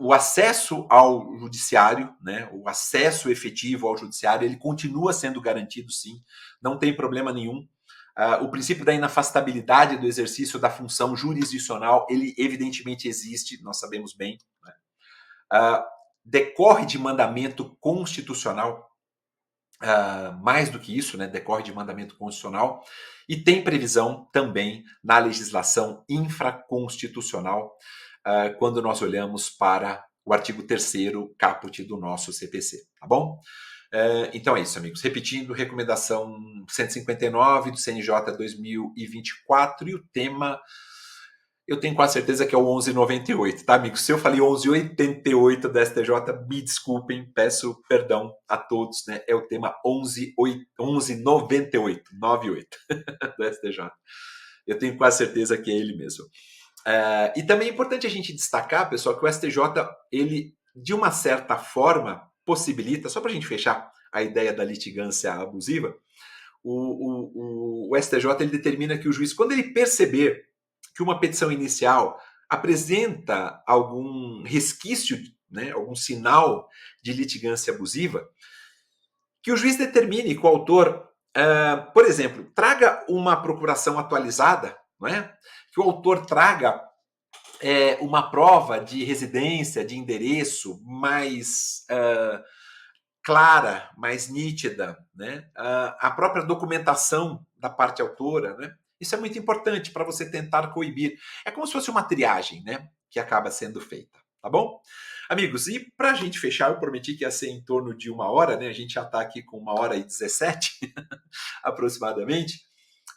Speaker 1: o acesso ao judiciário, né, o acesso efetivo ao judiciário, ele continua sendo garantido, sim, não tem problema nenhum. O princípio da inafastabilidade do exercício da função jurisdicional, ele evidentemente existe, nós sabemos bem, né? Decorre de mandamento constitucional, mais do que isso, né, decorre de mandamento constitucional, e tem previsão também na legislação infraconstitucional, quando nós olhamos para o artigo 3º caput do nosso CPC, tá bom? Então é isso, amigos. Repetindo, recomendação 159 do CNJ 2024, e o tema, eu tenho quase certeza que é o 1198, tá, amigos? Se eu falei 1188 da STJ, me desculpem, peço perdão a todos, né? É o tema 1198, 98 da STJ. Eu tenho quase certeza que é ele mesmo. E também é importante a gente destacar, pessoal, que o STJ, ele, de uma certa forma, possibilita, só para a gente fechar a ideia da litigância abusiva, o STJ ele determina que o juiz, quando ele perceber que uma petição inicial apresenta algum resquício, né, algum sinal de litigância abusiva, que o juiz determine que o autor, por exemplo, traga uma procuração atualizada, não é? Que o autor traga uma prova de residência, de endereço mais clara, mais nítida, né? A própria documentação da parte autora, né? Isso é muito importante para você tentar coibir. É como se fosse uma triagem, né? Que acaba sendo feita, tá bom? Amigos, e para a gente fechar, eu prometi que ia ser em torno de 1 hora, né? A gente já está aqui com 1h17, aproximadamente.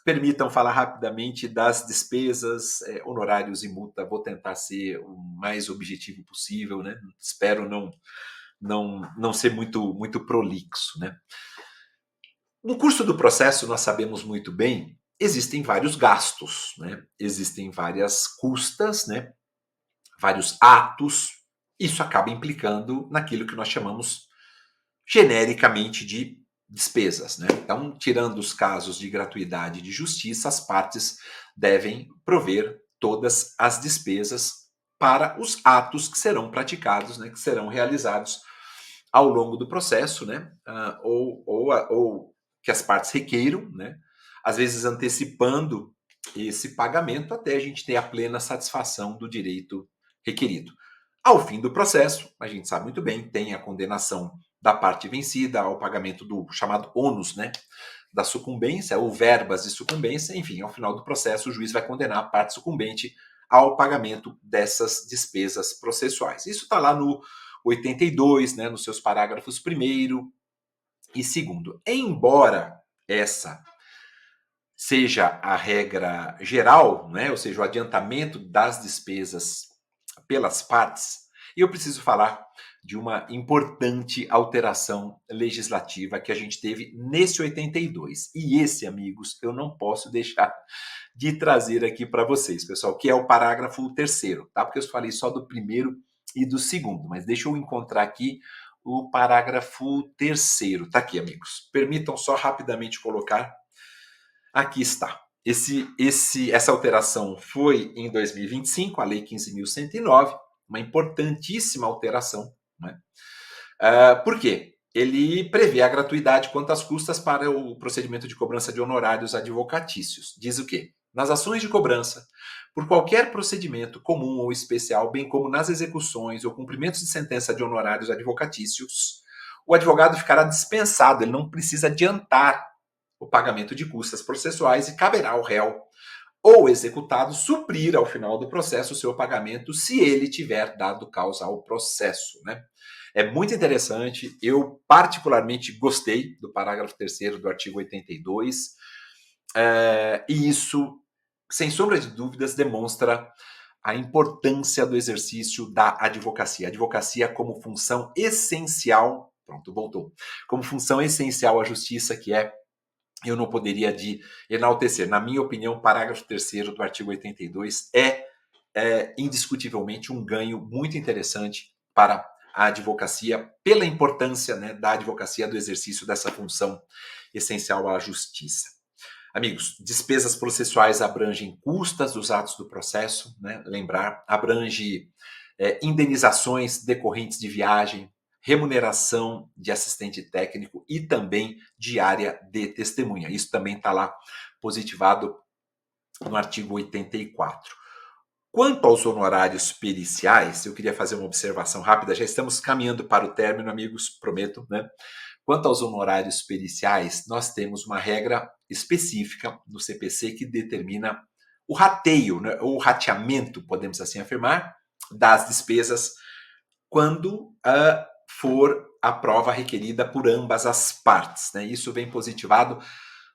Speaker 1: Permitam falar rapidamente das despesas, honorários e multa. Vou tentar ser o mais objetivo possível, né? Espero não ser muito prolixo, né? No curso do processo, nós sabemos muito bem, existem vários gastos, né? Existem várias custas, né? Vários atos. Isso acaba implicando naquilo que nós chamamos genericamente de despesas, né? Então, tirando os casos de gratuidade e de justiça, as partes devem prover todas as despesas para os atos que serão praticados, né? Que serão realizados ao longo do processo, né? Ou que as partes requeiram, né? Às vezes antecipando esse pagamento até a gente ter a plena satisfação do direito requerido. Ao fim do processo, a gente sabe muito bem, tem a condenação da parte vencida ao pagamento do chamado ônus, né? Da sucumbência, ou verbas de sucumbência, enfim, ao final do processo, o juiz vai condenar a parte sucumbente ao pagamento dessas despesas processuais. Isso está lá no 82, né, nos seus parágrafos 1º e 2º. Embora essa seja a regra geral, né, ou seja, o adiantamento das despesas pelas partes, e eu preciso falar de uma importante alteração legislativa que a gente teve nesse 82. E esse, amigos, eu não posso deixar de trazer aqui para vocês, pessoal, que é o parágrafo 3º, tá? Porque eu falei só do 1º e do 2º, mas deixa eu encontrar aqui o parágrafo 3º. Tá aqui, amigos. Permitam só rapidamente colocar. Aqui está. Essa alteração foi em 2025, a Lei 15.109, uma importantíssima alteração. Né? Por quê? Ele prevê a gratuidade quanto às custas para o procedimento de cobrança de honorários advocatícios. Diz o quê? Nas ações de cobrança, por qualquer procedimento comum ou especial, bem como nas execuções ou cumprimentos de sentença de honorários advocatícios, o advogado ficará dispensado, ele não precisa adiantar o pagamento de custas processuais e caberá ao réu ou executado, suprir ao final do processo o seu pagamento se ele tiver dado causa ao processo, né? É muito interessante, eu particularmente gostei do parágrafo 3º do artigo 82, e isso, sem sombra de dúvidas, demonstra a importância do exercício da advocacia. A advocacia como função essencial, pronto, voltou, como função essencial à justiça, que é, eu não poderia de enaltecer. Na minha opinião, o parágrafo 3º do artigo 82 é indiscutivelmente um ganho muito interessante para a advocacia, pela importância, né, da advocacia, do exercício dessa função essencial à justiça. Amigos, despesas processuais abrangem custas dos atos do processo, né? Lembrar, abrange indenizações decorrentes de viagem, remuneração de assistente técnico e também diária de testemunha. Isso também está lá positivado no artigo 84. Quanto aos honorários periciais, eu queria fazer uma observação rápida, já estamos caminhando para o término, amigos, prometo, né? Quanto aos honorários periciais, nós temos uma regra específica no CPC que determina o rateio, né, ou rateamento, podemos assim afirmar, das despesas quando for a prova requerida por ambas as partes, né? Isso vem positivado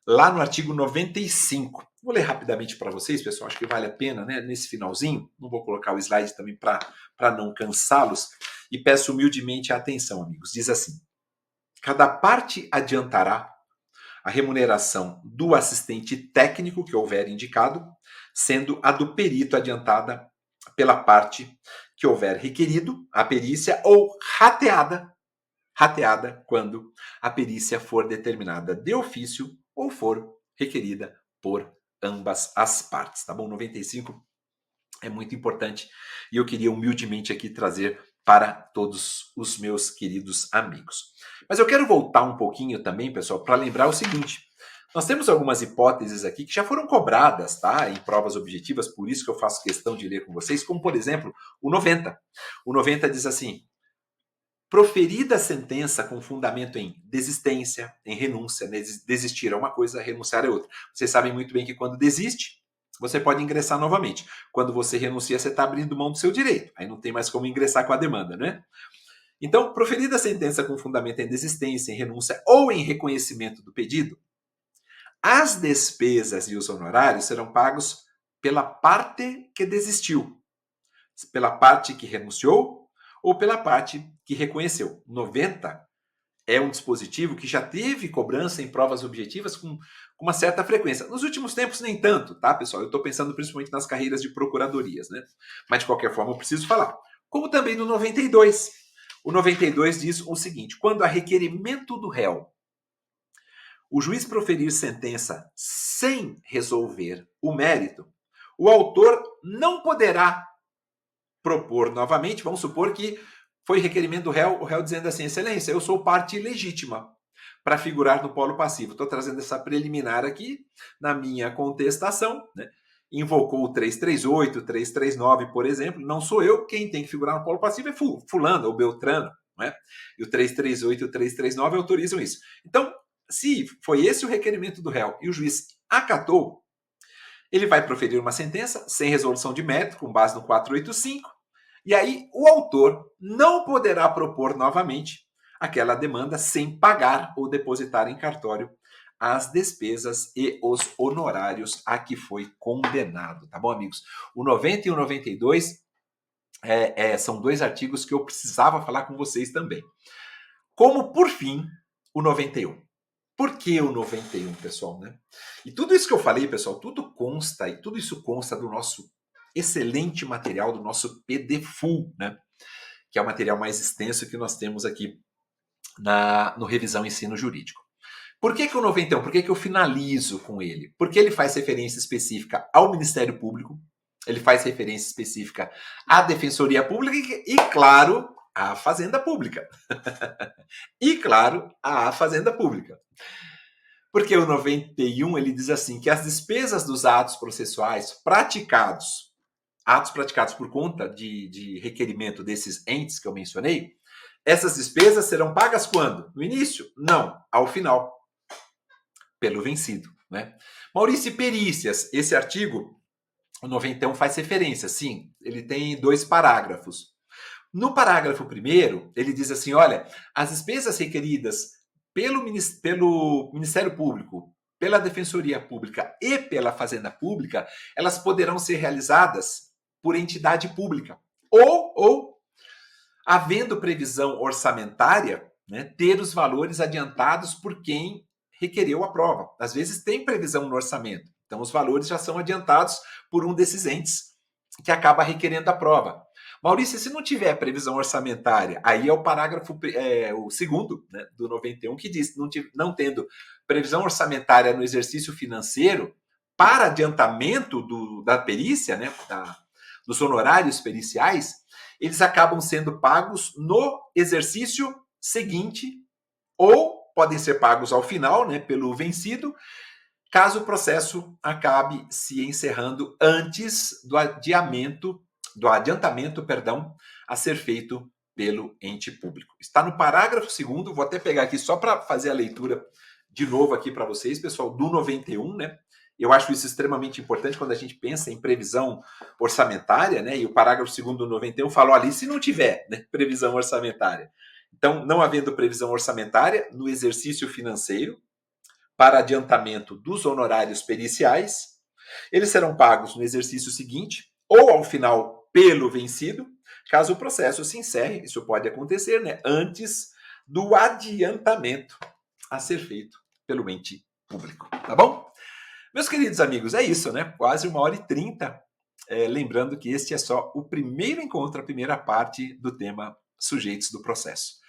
Speaker 1: lá no artigo 95. Vou ler rapidamente para vocês, pessoal, acho que vale a pena, né? Nesse finalzinho, não vou colocar o slide também para não cansá-los, e peço humildemente a atenção, amigos. Diz assim: cada parte adiantará a remuneração do assistente técnico que houver indicado, sendo a do perito adiantada pela parte que houver requerido a perícia ou rateada quando a perícia for determinada de ofício ou for requerida por ambas as partes, tá bom? 95 é muito importante e eu queria humildemente aqui trazer para todos os meus queridos amigos. Mas eu quero voltar um pouquinho também, pessoal, para lembrar o seguinte: nós temos algumas hipóteses aqui que já foram cobradas, tá, em provas objetivas, por isso que eu faço questão de ler com vocês, como, por exemplo, o 90. O 90 diz assim: proferida a sentença com fundamento em desistência, em renúncia, né? Desistir é uma coisa, renunciar é outra. Vocês sabem muito bem que quando desiste, você pode ingressar novamente. Quando você renuncia, você está abrindo mão do seu direito. Aí não tem mais como ingressar com a demanda, né? Então, proferida a sentença com fundamento em desistência, em renúncia ou em reconhecimento do pedido, as despesas e os honorários serão pagos pela parte que desistiu, pela parte que renunciou ou pela parte que reconheceu. 90 é um dispositivo que já teve cobrança em provas objetivas com uma certa frequência. Nos últimos tempos, nem tanto, tá, pessoal? Eu estou pensando principalmente nas carreiras de procuradorias, né? Mas, de qualquer forma, eu preciso falar. Como também no 92. O 92 diz o seguinte: quando a requerimento do réu, o juiz proferir sentença sem resolver o mérito, o autor não poderá propor novamente. Vamos supor que foi requerimento do réu, o réu dizendo assim: excelência, eu sou parte legítima para figurar no polo passivo. Estou trazendo essa preliminar aqui na minha contestação, né? Invocou o 338, 339, por exemplo. Não sou eu, quem tem que figurar no polo passivo é fulano ou Beltrano, não é? E o 338 e o 339 autorizam isso. Então, se foi esse o requerimento do réu e o juiz acatou, ele vai proferir uma sentença sem resolução de mérito, com base no 485, e aí o autor não poderá propor novamente aquela demanda sem pagar ou depositar em cartório as despesas e os honorários a que foi condenado, tá bom, amigos? O 90 e o 92 são dois artigos que eu precisava falar com vocês também. Como, por fim, o 91. Por que o 91, pessoal, né? E tudo isso que eu falei, pessoal, tudo consta, e tudo isso consta do nosso excelente material, do nosso PD Full, né? Que é o material mais extenso que nós temos aqui no Revisão Ensino Jurídico. Por que o 91? Por que eu finalizo com ele? Porque ele faz referência específica ao Ministério Público, ele faz referência específica à Defensoria Pública e claro, à Fazenda Pública. E, claro, à Fazenda Pública. Porque o 91, ele diz assim, que as despesas dos atos processuais praticados por conta de requerimento desses entes que eu mencionei, essas despesas serão pagas quando? No início? Não, ao final, pelo vencido, né? Maurício, perícias, esse artigo o 91 faz referência, sim, ele tem 2 parágrafos. No parágrafo primeiro, ele diz assim: olha, as despesas requeridas pelo Ministério Público, pela Defensoria Pública e pela Fazenda Pública, elas poderão ser realizadas por entidade pública. Ou havendo previsão orçamentária, né, ter os valores adiantados por quem requereu a prova. Às vezes tem previsão no orçamento, então os valores já são adiantados por um desses entes que acaba requerendo a prova. Maurício, se não tiver previsão orçamentária, aí é o parágrafo, o segundo, né, do 91, que diz, não tendo previsão orçamentária no exercício financeiro, para adiantamento da perícia, né, dos honorários periciais, eles acabam sendo pagos no exercício seguinte, ou podem ser pagos ao final, né, pelo vencido, caso o processo acabe se encerrando antes do adiantamento, a ser feito pelo ente público. Está no parágrafo 2º, vou até pegar aqui só para fazer a leitura de novo aqui para vocês, pessoal, do 91, né? Eu acho isso extremamente importante quando a gente pensa em previsão orçamentária, né? E o parágrafo 2º do 91 fala, olha, e se não tiver, né, previsão orçamentária? Então, não havendo previsão orçamentária no exercício financeiro para adiantamento dos honorários periciais, eles serão pagos no exercício seguinte ou ao final pelo vencido, caso o processo se encerre, isso pode acontecer, né, antes do adiantamento a ser feito pelo ente público, tá bom? Meus queridos amigos, é isso, né? Quase 1h30. Lembrando que este é só o primeiro encontro, a primeira parte do tema sujeitos do processo.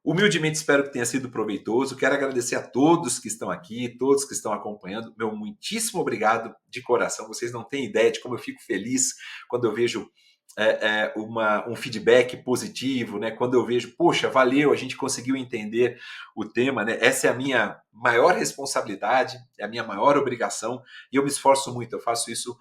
Speaker 1: Humildemente espero que tenha sido proveitoso. Quero agradecer a todos que estão aqui, todos que estão acompanhando. Meu muitíssimo obrigado de coração. Vocês não têm ideia de como eu fico feliz quando eu vejo um feedback positivo, né? Quando eu vejo, poxa, valeu, a gente conseguiu entender o tema, né? Essa é a minha maior responsabilidade, é a minha maior obrigação, e eu me esforço muito, eu faço isso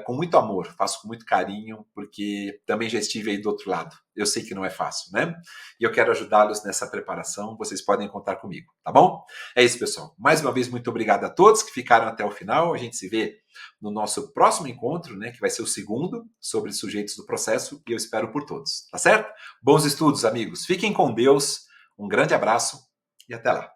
Speaker 1: com muito amor, faço com muito carinho, porque também já estive aí do outro lado. Eu sei que não é fácil, né? E eu quero ajudá-los nessa preparação, vocês podem contar comigo, tá bom? É isso, pessoal. Mais uma vez, muito obrigado a todos que ficaram até o final. A gente se vê no nosso próximo encontro, né, que vai ser o segundo, sobre sujeitos do processo, e eu espero por todos, tá certo? Bons estudos, amigos. Fiquem com Deus, um grande abraço e até lá.